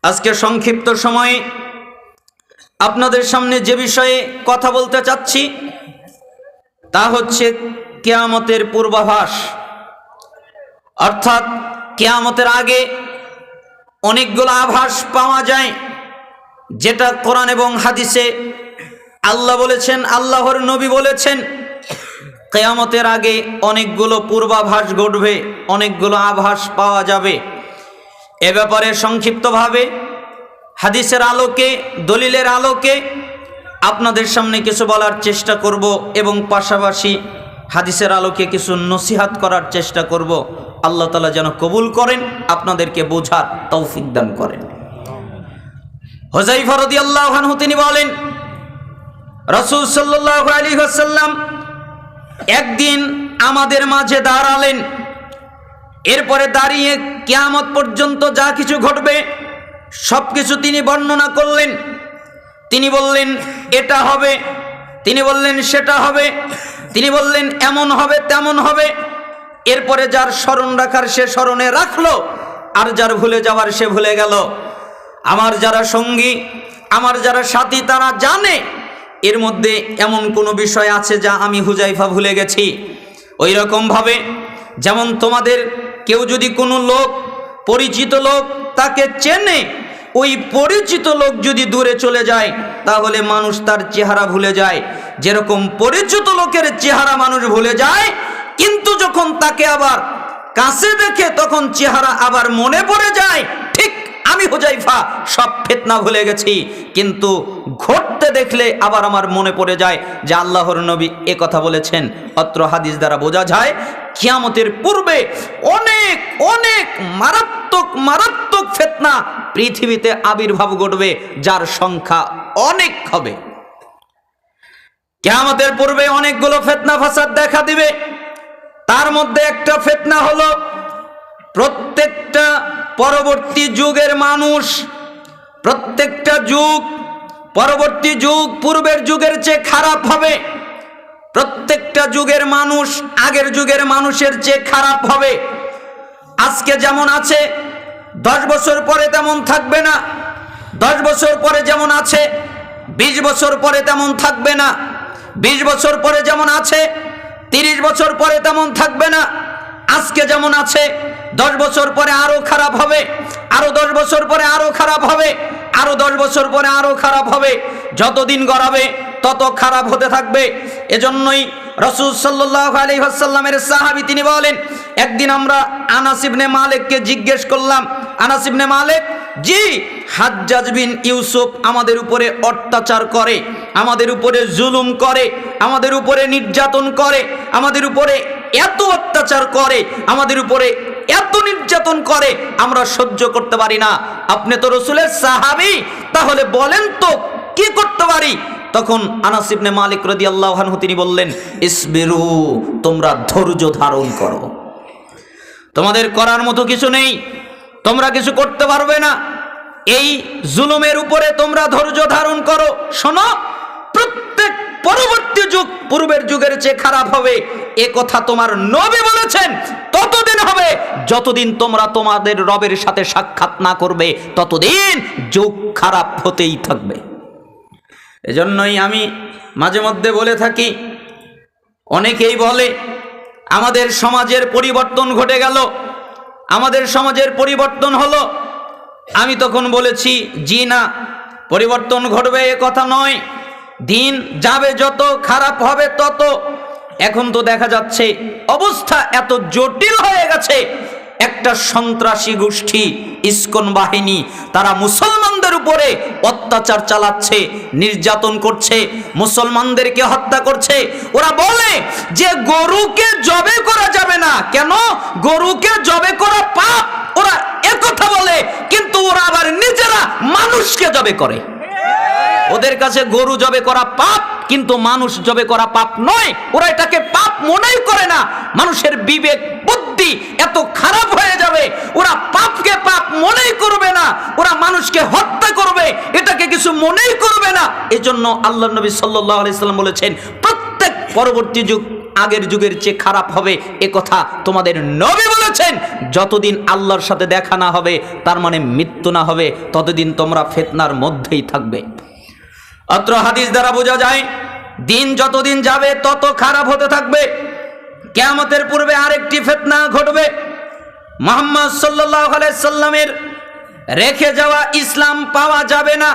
আজকে সংক্ষিপ্ত সময়ে আপনাদের সামনে যে বিষয়ে কথা বলতে চাচ্ছি তা হচ্ছে কিয়ামতের পূর্বাভাস। অর্থাৎ কিয়ামতের আগে অনেকগুলো আভাস পাওয়া যায়, যেটা কোরআন এবং হাদিসে আল্লাহ বলেছেন, আল্লাহর নবী বলেছেন কিয়ামতের আগে অনেকগুলো পূর্বাভাস ঘটবে, অনেকগুলো আভাস পাওয়া যাবে। এ ব্যাপারে সংক্ষিপ্তভাবে হাদিসের আলোকে, দলিলের আলোকে আপনাদের সামনে কিছু বলার চেষ্টা করব এবং পাশাপাশি হাদিসের আলোকে কিছু নসিহাত করার চেষ্টা করব। আল্লাহ তাআলা যেন কবুল করেন, আপনাদেরকে বোঝার তৌফিক দান করেন। হুযায়ফা রাদিয়াল্লাহু আনহু তিনি বলেন, রাসূল সাল্লাল্লাহু আলাইহি ওয়াসাল্লাম একদিন আমাদের মাঝে দাঁড়ালেন। এরপরে দাঁড়িয়ে কিয়ামত পর্যন্ত যা কিছু ঘটবে সব কিছু তিনি বর্ণনা করলেন। তিনি বললেন এটা হবে, তিনি বললেন সেটা হবে, তিনি বললেন এমন হবে তেমন হবে। এরপরে যার স্মরণ রাখার সে স্মরণে রাখলো, আর যার ভুলে যাওয়ার সে ভুলে গেল। আমার যারা সঙ্গী, আমার যারা সাথী, তারা জানে এর মধ্যে এমন কোনো বিষয় আছে যা আমি হুযায়ফা ভুলে গেছি। ওই রকমভাবে যেমন তোমাদের কেউ যদি কোনো লোক, পরিচিত লোক তাকে চেনে, ওই পরিচিত লোক যদি দূরে চলে যায় তাহলে মানুষ তার চেহারা ভুলে যায়। যেরকম পরিচিত লোকের চেহারা মানুষ ভুলে যায়, কিন্তু যখন তাকে আবার কাছে দেখে তখন চেহারা আবার মনে পড়ে যায়। ঠিক আমি হুযায়ফা সব ফিতনা ভুলে গেছি, কিন্তু ঘটতে দেখলে আবার আমার মনে পড়ে যায় যে আল্লাহর নবী এ কথা বলেছেন। অত্র হাদিস দ্বারা বোঝা যায় কিয়ামতের পূর্বে অনেক অনেক মারাত্মক মারাত্মক ফিতনা পৃথিবীতে আবির্ভাব ঘটবে, যার সংখ্যা অনেক হবে। কিয়ামতের পূর্বে অনেকগুলো ফিতনা ফাসাদ দেখা দিবে। তার মধ্যে একটা ফিতনা হলো প্রত্যেকটা পরবর্তী যুগের মানুষ, প্রত্যেকটা যুগ, পরবর্তী যুগ পূর্বের যুগের চেয়ে খারাপ হবে। প্রত্যেকটা যুগের মানুষ আগের যুগের মানুষের চেয়ে খারাপ হবে। আজকে যেমন আছে 10 বছর পরে তেমন থাকবে না, 10 বছর পরে যেমন আছে 20 বছর পরে তেমন থাকবে না, 20 বছর পরে যেমন আছে 30 বছর পরে তেমন থাকবে না। আজকে যেমন আছে 10 বছর পরে আরো খারাপ হবে, আরো 10 বছর পরে আরো খারাপ হবে, আরো 10 বছর পরে আরো খারাপ হবে। যতদিন গড়াবে তত খারাপ হতে থাকবে। এজন্যই রাসূল সাল্লাল্লাহু আলাইহি ওয়াসাল্লামের সাহাবী তিনি বলেন, একদিন আমরা আনাস ইবনে মালিককে জিজ্ঞেস করলাম, আনাস ইবনে মালিক, জি হাজ্জাজ বিন ইউসুফ আমাদের উপরে অত্যাচার করে, আমাদের উপরে জুলুম করে, আমাদের উপরে নির্যাতন করে, আমাদের উপরে এত অত্যাচার করে, আমাদের উপরে এত নির্যাতন করে, আমরা সহ্য করতে পারি না। আপনি তো রাসূলের সাহাবী, তাহলে বলেন তো কি করতে পারি? তখন আনাস ইবনে মালিক রাদিয়াল্লাহু আনহু তিনি বললেন, ইসবিরু, তোমরা ধৈর্য ধারণ করো, তোমাদের করার মতো কিছু নেই, তোমরা কিছু করতে পারবে না, এই জুলুমের উপরে তোমরা ধৈর্য ধারণ করো। শোনো, প্রত্যেক পরবর্তী যুগ পূর্বের যুগের চেয়ে খারাপ হবে, এ কথা তোমার নবী বলেছেন। ততদিন হবে যতদিন তোমরা তোমাদের রবের সাথে সাক্ষাৎ না করবে, ততদিন যুগ খারাপ হতেই থাকবে। এজন্যই আমি মাঝে মধ্যে বলে থাকি, অনেকেই বলে আমাদের সমাজের পরিবর্তন ঘটে গেল, আমাদের সমাজের পরিবর্তন হলো। আমি তখন বলেছি, জি না, পরিবর্তন ঘটবে এ কথা নয়, দিন যাবে যত খারাপ হবে তত। এখন তো দেখা যাচ্ছে অবস্থা এত জটিল হয়ে গেছে, একটা সন্ত্রাসী গোষ্ঠী ইসকন বাহিনী তারা মুসলমানদের উপরে অত্যাচার চালাচ্ছে, নির্যাতন করছে, মুসলমানদেরকে হত্যা করছে। ওরা বলে যে গরুকে জবে করা যাবে না, কেন? গরুকে জবে করা পাপ, ওরা একথা বলে, কিন্তু ওরা আবার নিজেরা মানুষকে জবে করে। ওদের কাছে গরু জবে করা পাপ, কিন্তু মানুষ জবে করা পাপ নয়। ওরা এটাকে পাপ মনেই করে না। মানুষের বিবেক বুদ্ধি এত খারাপ হয়ে যাবে, ওরা পাপকে পাপ মনেই করবে না, ওরা মানুষকে হত্যা করবে এটাকে কিছু মনেই করবে না। এজন্য আল্লাহর নবী সাল্লাল্লাহু আলাইহি সাল্লাম বলেছেন, প্রত্যেক পরবর্তী যুগ আগের যুগের চেয়ে খারাপ হবে, এ কথা তোমাদের নবী বলেছেন, যতদিন আল্লাহর সাথে দেখা না হবে, তার মানে মৃত্যু না হবে, ততদিন তোমরা ফিতনার মধ্যেই থাকবে। অত্র হাদিস দ্বারা বোঝা যায় দিন যতদিন যাবে তত খারাপ হতে থাকবে। কিয়ামতের পূর্বে আরেকটি ফিতনা ঘটবে। মুহাম্মদ সাল্লাল্লাহু আলাইহি সাল্লামের রেখে যাওয়া ইসলাম পাওয়া যাবে না।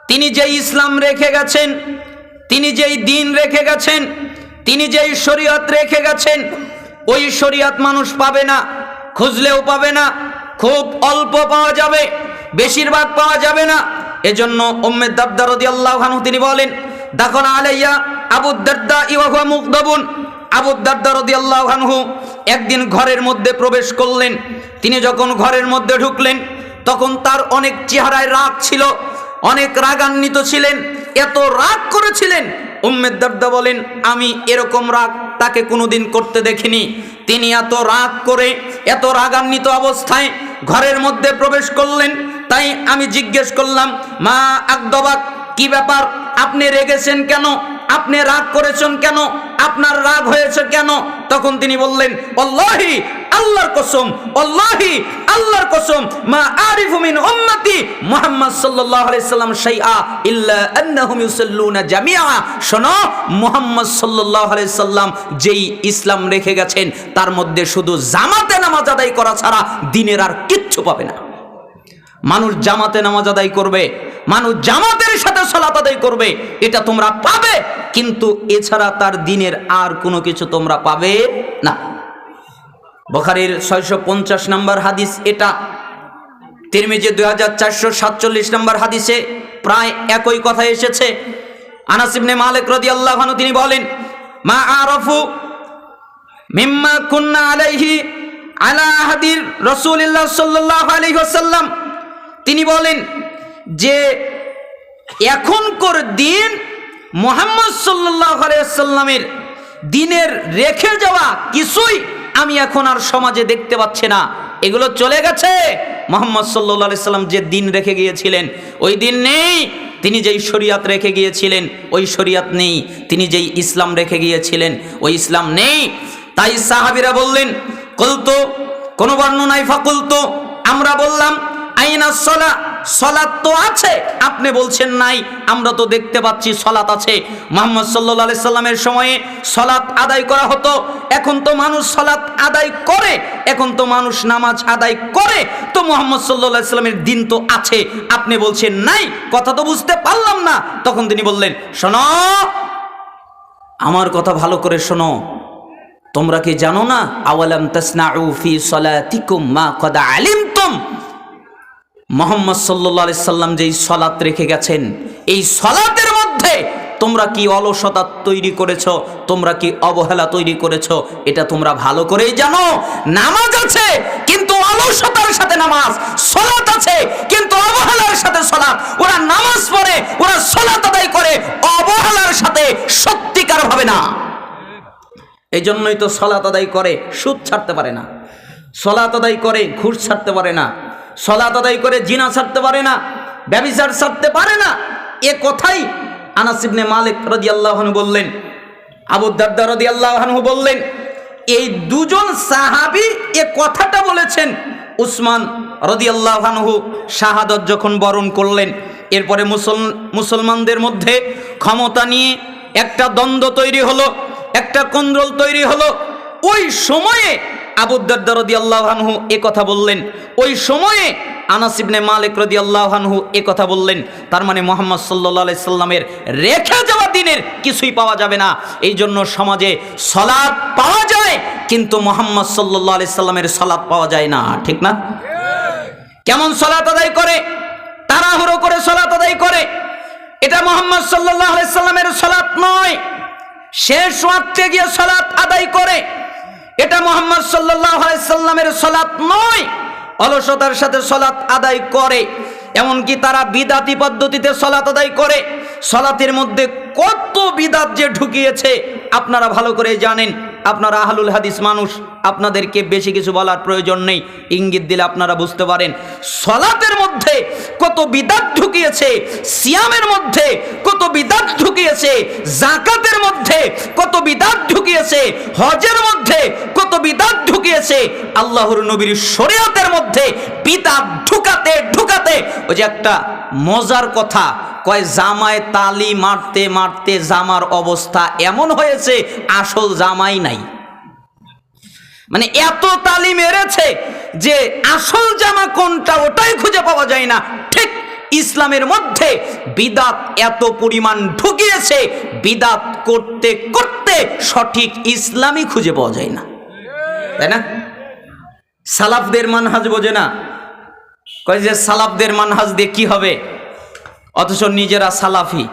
তিনি যেই ইসলাম রেখে গেছেন, তিনি যেই দিন রেখে গেছেন, তিনি যেই শরীয়ত রেখে গেছেন, ওই শরীয়ত মানুষ পাবে না, খুঁজলেও পাবে না, খুব অল্প পাওয়া যাবে, বেশিরভাগ পাওয়া যাবে না। এজন্য উম্মে দারদা রাদিয়াল্লাহু আনহু তিনি বলেন, দাখালা আলাইয়া আবু দারদা ওয়া হুয়া মুগদাবুন। আবু দারদা রাদিয়াল্লাহু আনহু একদিন ঘরের মধ্যে প্রবেশ করলেন। তিনি যখন ঘরের মধ্যে ঢুকলেন, তখন তার অনেক চেহারায় রাগ ছিল, অনেক রাগান্বিত ছিলেন, এত রাগ করেছিলেন। উম্মে দারদা বলেন, আমি এরকম রাগ তাকে কোনোদিন করতে দেখিনি। তিনি এত রাগ করে, এত রাগান্বিত অবস্থায় ঘরের মধ্যে প্রবেশ করলেন। তাই আমি জিজ্ঞেস করলাম, মা আকদবাক, কি ব্যাপার, আপনি রেগেছেন কেন, আপনি রাগ করেছেন কেন, আপনার রাগ হয়েছে কেন? তখন তিনি বললেন, আল্লাহি, আল্লাহর কসম, আল্লাহি, আল্লাহর কসম, মা আরিফু মিন উম্মতি মুহাম্মদ সাল্লাল্লাহু আলাইহি সাল্লাম শাইআ ইল্লা আন্নাহুম ইউসাল্লুনা জামিআ। শোনো, মুহাম্মদ সাল্লাল্লাহু আলাইহি সাল্লাম যেই ইসলাম রেখে গেছেন, তার মধ্যে শুধু জামাতে নামাজ আদায় করা ছাড়া দিনের আর কিচ্ছু পাবে না। মানুষ জামাতে নামাজ আদায় করবে, মানুষ জামাতের সাথে সালাত আদায় করবে, এটা তোমরা পাবে, কিন্তু এছাড়া তার দিনের আর কোনো কিছু তোমরা পাবে না। বুখারীর 650 নম্বর হাদিস এটা। তিরমিজি 2447 নম্বর হাদিসে প্রায় একই কথা এসেছে। আনাস ইবনে মালিক রাদিয়াল্লাহু আনহু তিনি বলেন, মা আরাফু মিম্মা কুন্না আলাইহি আলা আহাদির রাসূলিল্লাহ সাল্লাল্লাহু আলাইহি ওয়াসাল্লাম। তিনি বলেন যে এখনকার দিন মুহাম্মদ সাল্লাল্লাহু আলাইহি ওয়াসাল্লামের দিনের রেখে যাওয়া কিছুই আমি এখন আর সমাজে দেখতে পাচ্ছি না, এগুলো চলে গেছে। মুহাম্মদ সাল্লাল্লাহু আলাইহি সাল্লাম যে দিন রেখে গিয়েছিলেন, ওই দিন নেই। তিনি যেই শরীয়ত রেখে গিয়েছিলেন, ওই শরীয়ত নেই। তিনি যেই ইসলাম রেখে গিয়েছিলেন, ওই ইসলাম নেই। তাই সাহাবীরা বললেন, কুলতু, কোন বর্ণনায় ফাকুলতু, আমরা বললাম, আইনা সলা, সলাত তো আছে, আপনি বলছেন নাই, আমরা তো দেখতে পাচ্ছি সলাত আছে। মুহাম্মদ সাল্লাল্লাহু আলাইহি সাল্লামের সময়ে সলাত আদায় করা হতো, এখন তো মানুষ সলাত আদায় করে, এখন তো মানুষ নামাজ আদায় করে, তো মুহাম্মদ সাল্লাল্লাহু আলাইহি সাল্লামের দিন তো আছে, আপনি বলছেন নাই, কথা তো বুঝতে পারলাম না। তখন তিনি বললেন, শোনো, আমার কথা ভালো করে শোনো, তোমরা কি জানো না, আওয়ালাম তাসনাউ ফি সলাতিকুম মা ক্বাদ আলিমতুম, মুহাম্মদ সাল্লাল্লাহু আলাইহি সাল্লাম যেই সালাত রেখে গেছেন, এই সালাতের মধ্যে তোমরা কি অলসতা তৈরি করেছো, তোমরা কি অবহেলা তৈরি করেছো, এটা তোমরা ভালো করেই জানো। নামাজ আছে কিন্তু অলসতার সাথে নামাজ, সালাত আছে কিন্তু অবহেলার সাথে সালাত। ওরা নামাজ পড়ে, ওরা সালাত আদায় করে অবহেলার সাথে, সত্যিকার ভাবে না। এই জন্যই তো সালাত আদায় করে সুদ ছাড়তে পারে না, সালাত আদায় করে ঘুষ ছাড়তে পারে না, সালাত আদায় করে জিনা ছাড়তে পারে না, ব্যভিচার ছাড়তে পারে না। এ কথাই আনাস ইবনে মালিক রাদিয়াল্লাহু আনহু বললেন, আবু দারদা রাদিয়াল্লাহু আনহু বললেন। এই দুজন সাহাবী এ কথাটা বলেছেন। উসমান রাদিয়াল্লাহু আনহু শাহাদাত যখন বরণ করলেন, এরপরে মুসলমানদের মধ্যে ক্ষমতা নিয়ে একটা দ্বন্দ্ব তৈরি হলো, একটা কোন্দল তৈরি হলো। ওই সময়ে আবু দারদা রাদিয়াল্লাহু আনহু এ কথা বললেন, ওই সময়ে আনাস ইবনে মালিক রাদিয়াল্লাহু আনহু এ কথা বললেন। তার মানে মুহাম্মদ সাল্লাল্লাহু আলাইহি সাল্লামের রেখে যাওয়া দিনের কিছুই পাওয়া যাবে না। এই জন্য সমাজে সালাত পাওয়া যায় কিন্তু মুহাম্মদ সাল্লাল্লাহু আলাইহি সাল্লামের সালাত পাওয়া যায় না, ঠিক না? কেমন সালাত আদায় করে, তাড়াহুড়ো করে সালাত আদায় করে, এটা মুহাম্মদ সাল্লাল্লাহু আলাইহি সাল্লামের সালাত নয়। শেষ ওয়াক্তে গিয়ে সালাত আদায় করে, এটা মুহাম্মদ সাল্লাল্লাহু আলাইহি সাল্লামের সালাত নয়। অলসতার সাথে সালাত আদায় করে, এমনকি তারা বিদাতি পদ্ধতিতে সালাত আদায় করে। সালাতের মধ্যে কত বিদাত যে ঢুকিয়েছে আপনারা ভালো করে জানেন। আপনারা আহলুল হাদিস মানুষ, আপনাদেরকে বেশি কিছু বলার প্রয়োজন নেই, ইঙ্গিত দিলে আপনারা বুঝতে পারেন। সালাতের মধ্যে কত বিদাত ঢুকিয়ে ঢুকিয়েছে, সিয়ামের মধ্যে কত বিদআত ঢুকিয়েছে, যাকাতের মধ্যে কত বিদআত ঢুকিয়েছে, হজের মধ্যে কত বিদআত ঢুকিয়েছে, আল্লাহর নবীর শরীয়তের মধ্যে বিদআত ঢুকাতে ঢুকাতে ওই যে একটা মজার কথা কয়, জামায় তালি মারতে মারতে জামার অবস্থা এমন হয়েছে আসল জামাই নাই। মানে এত তালি মেরেছে যে আসল জামা কোনটা ওটাই খুঁজে পাওয়া যায় না। ঠিক ইসলামের মধ্যে বিদআত এত পরিমাণ ঢুকিয়েছে, বিদআত করতে করতে সঠিক ইসলামই খুঁজে পাওয়া যায় না, তাই না? সালাফদের মানহাজ বোঝে না, কয় যে সালাফদের মানহাজ দিয়ে কি হবে, অথচ নিজেরা সালাফি,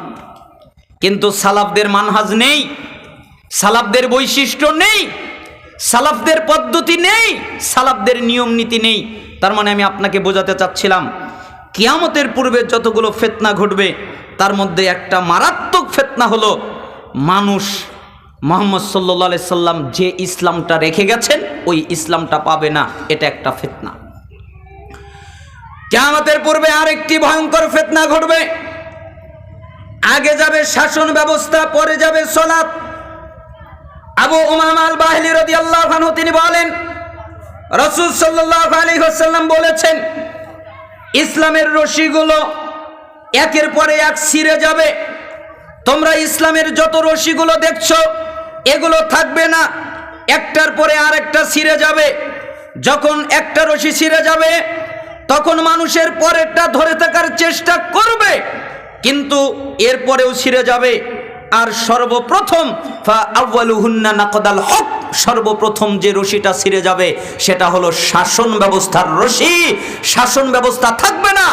কিন্তু সালাফদের মানহাজ নেই, সালাফদের বৈশিষ্ট্য নেই, সালাফদের পদ্ধতি নেই, সালাফদের নিয়ম নীতি নেই। তার মানে আমি আপনাকে বোঝাতে চাচ্ছিলাম, কিয়ামতের পূর্বে যতগুলো ফিতনা ঘটবে তার মধ্যে একটা মারাত্মক ফিতনা হলো মানুষ মুহাম্মদ সাল্লাল্লাহু আলাইহি সাল্লাম যে ইসলামটা রেখে গেছেন ওই ইসলামটা পাবে না, এটা একটা ফিতনা। কিয়ামতের পূর্বে আরেকটি ভয়ঙ্কর ফিতনা ঘটবে। আগে যাবে শাসন ব্যবস্থা, পরে যাবে সালাত। আবু উমামা আল বাহিলি রাদিয়াল্লাহু আনহু তিনি বলেন, রাসূল সাল্লাল্লাহু আলাইহি ওয়াসাল্লাম বলেছেন, ইসলামের রশিগুলো একের পরে এক ছিঁড়ে যাবে। তোমরা ইসলামের যত রশিগুলো দেখছো এগুলো থাকবে না, একটার পরে আরেকটা ছিঁড়ে যাবে। যখন একটা রশি ছিঁড়ে যাবে তখন মানুষের পরেরটা ধরে থাকার চেষ্টা করবে, কিন্তু এরপরেও ছিঁড়ে যাবে। আর সর্বপ্রথম ফাআওয়ালুহুন্না নাকদাল হক, সর্বপ্রথম যে রশিটা ছিঁড়ে যাবে সেটা হলো শাসন ব্যবস্থার রশি। শাসন ব্যবস্থা থাকবে না,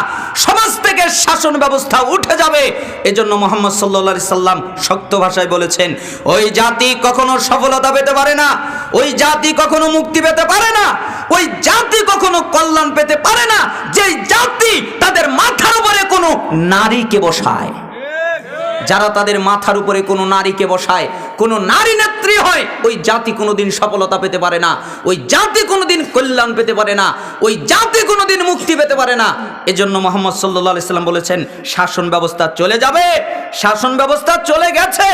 সমাজ থেকে শাসন ব্যবস্থা উঠে যাবে। এজন্য মুহাম্মদ সাল্লাল্লাহু আলাইহি সাল্লাম শক্ত ভাষায় বলেছেন, ওই জাতি কখনো সফলতা পেতে পারে না, ওই জাতি কখনো মুক্তি পেতে পারে না, ওই জাতি কখনো কল্যাণ পেতে পারে না যেই জাতি তাদের মাথার উপরে কোনো নারীকে বসায়। যারা তাদের মাথার উপরে কোনো নারীকে বসায়, কোনো নারী নেত্রী হয়, ওই জাতি কোনোদিন সফলতা পেতে পারে না, ওই জাতি কোনোদিন কল্যাণ পেতে পারে না, ওই জাতি কোনোদিন মুক্তি পেতে পারে না। এজন্য মুহাম্মদ সাল্লাল্লাহু আলাইহি সাল্লাম বলেছেন, শাসন ব্যবস্থা চলে যাবে, শাসন ব্যবস্থা চলে গেছে,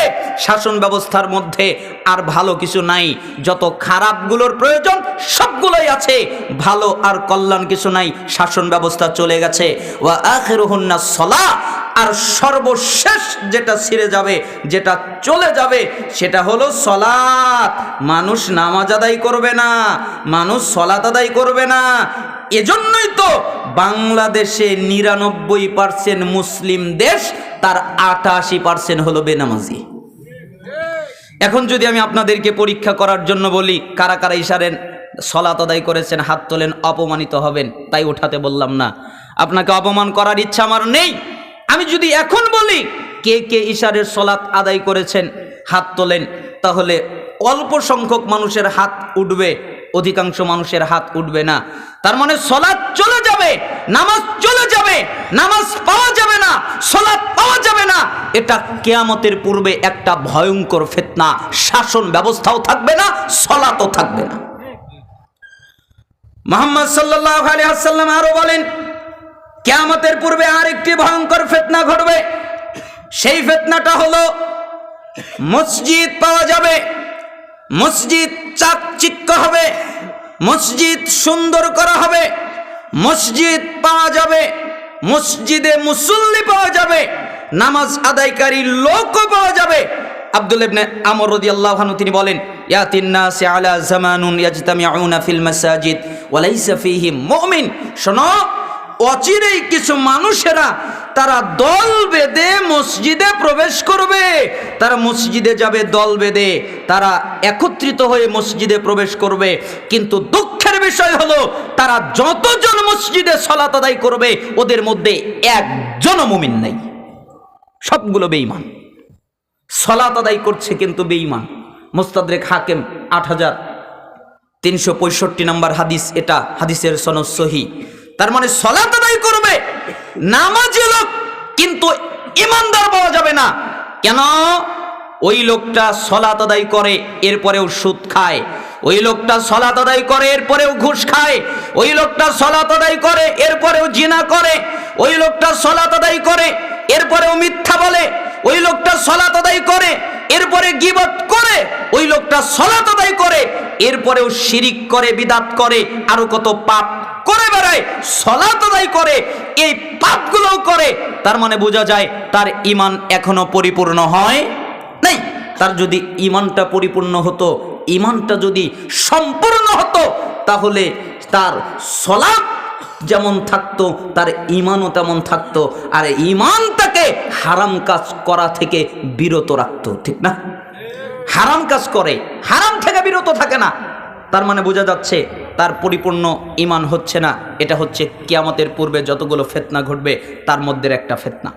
শাসন ব্যবস্থার মধ্যে আর ভালো কিছু নাই। যত খারাপগুলোর প্রয়োজন সবগুলোই আছে, ভালো আর কল্যাণ কিছু নাই, শাসন ব্যবস্থা চলে গেছে। ওয়া আখিরুহুন্না সালাহ, আর সর্বশেষ যেটা ছিঁড়ে যাবে, যেটা চলে যাবে সেটা হলো সালাত। মানুষ নামাজ আদায় করবে না, মানুষ সালাত আদায় করবে না। এজন্যই তো বাংলাদেশে ৯৯% মুসলিম দেশ, তার ৮৮% হলো বেনামাজি। এখন যদি আমি আপনাদেরকে পরীক্ষা করার জন্য বলি, কারা কারা ইশারের সালাত আদায় করেছেন হাত তোলেন, অপমানিত হবেন তাই উঠাতে বললাম না। আপনাকে অপমান করার ইচ্ছা আমার নেই। আমি যদি এখন বলি কে কে ইশারের সালাত আদায় করেছেন হাত তোলেন, তাহলে অল্প সংখ্যক মানুষের হাত উঠবে, অধিকাংশ মানুষের হাত উঠবে না। তার মানে সালাত চলে যাবে, নামাজ চলে যাবে, নামাজ পাওয়া যাবে না, সালাত পাওয়া যাবে না। এটা কিয়ামতের পূর্বে একটা ভয়ঙ্কর ফিতনা। শাসন ব্যবস্থাও থাকবে না, সালাতও থাকবে না। মুহাম্মদ সাল্লাল্লাহু আলাইহি ওয়াসাল্লাম আরো বলেন, কিয়ামতের পূর্বে আরেকটি ভয়ঙ্কর ফিতনা ঘটবে। সেই ফিতনাটা হলো মসজিদ পাওয়া যাবে, মসজিদ চাকচিক্য হবে, মসজিদ সুন্দর করা হবে, মসজিদ পাওয়া যাবে, মসজিদে মুসল্লি পাওয়া যাবে, নামাজ আদায়কারী লোকও পাওয়া যাবে। আব্দুল্লাহ ইবনে আমর রাদিয়াল্লাহু আনহু তিনি বলেন, ইয়াতিন নাসি আলা জামানুন ইয়াজতামিউনা ফিল মাসাজিদ ওয়া লাইসা ফীহিম মুমিন। শোনো, অচিরেই কিছু মানুষেরা তারা দল বেঁধে মসজিদে প্রবেশ করবে, তারা মসজিদে যাবে দল বেঁধে, তারা একত্রিত হয়ে মসজিদে প্রবেশ করবে, কিন্তু দুঃখের বিষয় হলো তারা যতজন মসজিদে সালাত আদায় করবে ওদের মধ্যে একজনও মুমিন নাই, সবগুলো বেঈমান। সালাত আদায় করছে কিন্তু বেঈমান। মুস্তাদরেক হাকিম ৮৩৬৫ নম্বর হাদিস, এটা হাদিসের সনদ সহিহ। তার মানে সালাত আদায় করবে নামাজি লোক, কিন্তু ইমানদার পাওয়া যাবে না। কেন? ওই লোকটা সালাত আদায় করে এরপরেও সুদ খায়, ওই লোকটা সালাত আদায় করে এরপরেও ঘুষ খায়, ওই লোকটা সালাত আদায় করে এরপরেও জিনা করে, ওই লোকটা সালাত আদায় করে এরপরেও মিথ্যা বলে, ওই লোকটা সালাত আদায় করে এরপরে গীবত করে, ওই লোকটা সালাত আদায় করে এরপরেও শিরিক করে, বিদআত করে, আরো কত পাপ করে বেড়ায়, সালাত আদায় করে, এই পাপগুলোও করে। তার মানে বোঝা যায় তার ঈমান এখনো পরিপূর্ণ হয় নাই। তার যদি ঈমানটা পরিপূর্ণ হতো, ঈমানটা যদি সম্পূর্ণ হতো, তাহলে তার সালাত যেমন থাকতো তার ঈমানও তেমন থাকতো, আর ঈমান তাকে হারাম কাজ করা থেকে বিরত রাখতো, ঠিক না? হারাম কাজ করে, হারাম থেকে বিরত থাকে না, তার মানে বোঝা যাচ্ছে তার পরিপূর্ণ ঈমান হচ্ছে না। এটা হচ্ছে কিয়ামতের পূর্বে যতগুলো ফিতনা ঘটবে তার মধ্যে একটা ফিতনা।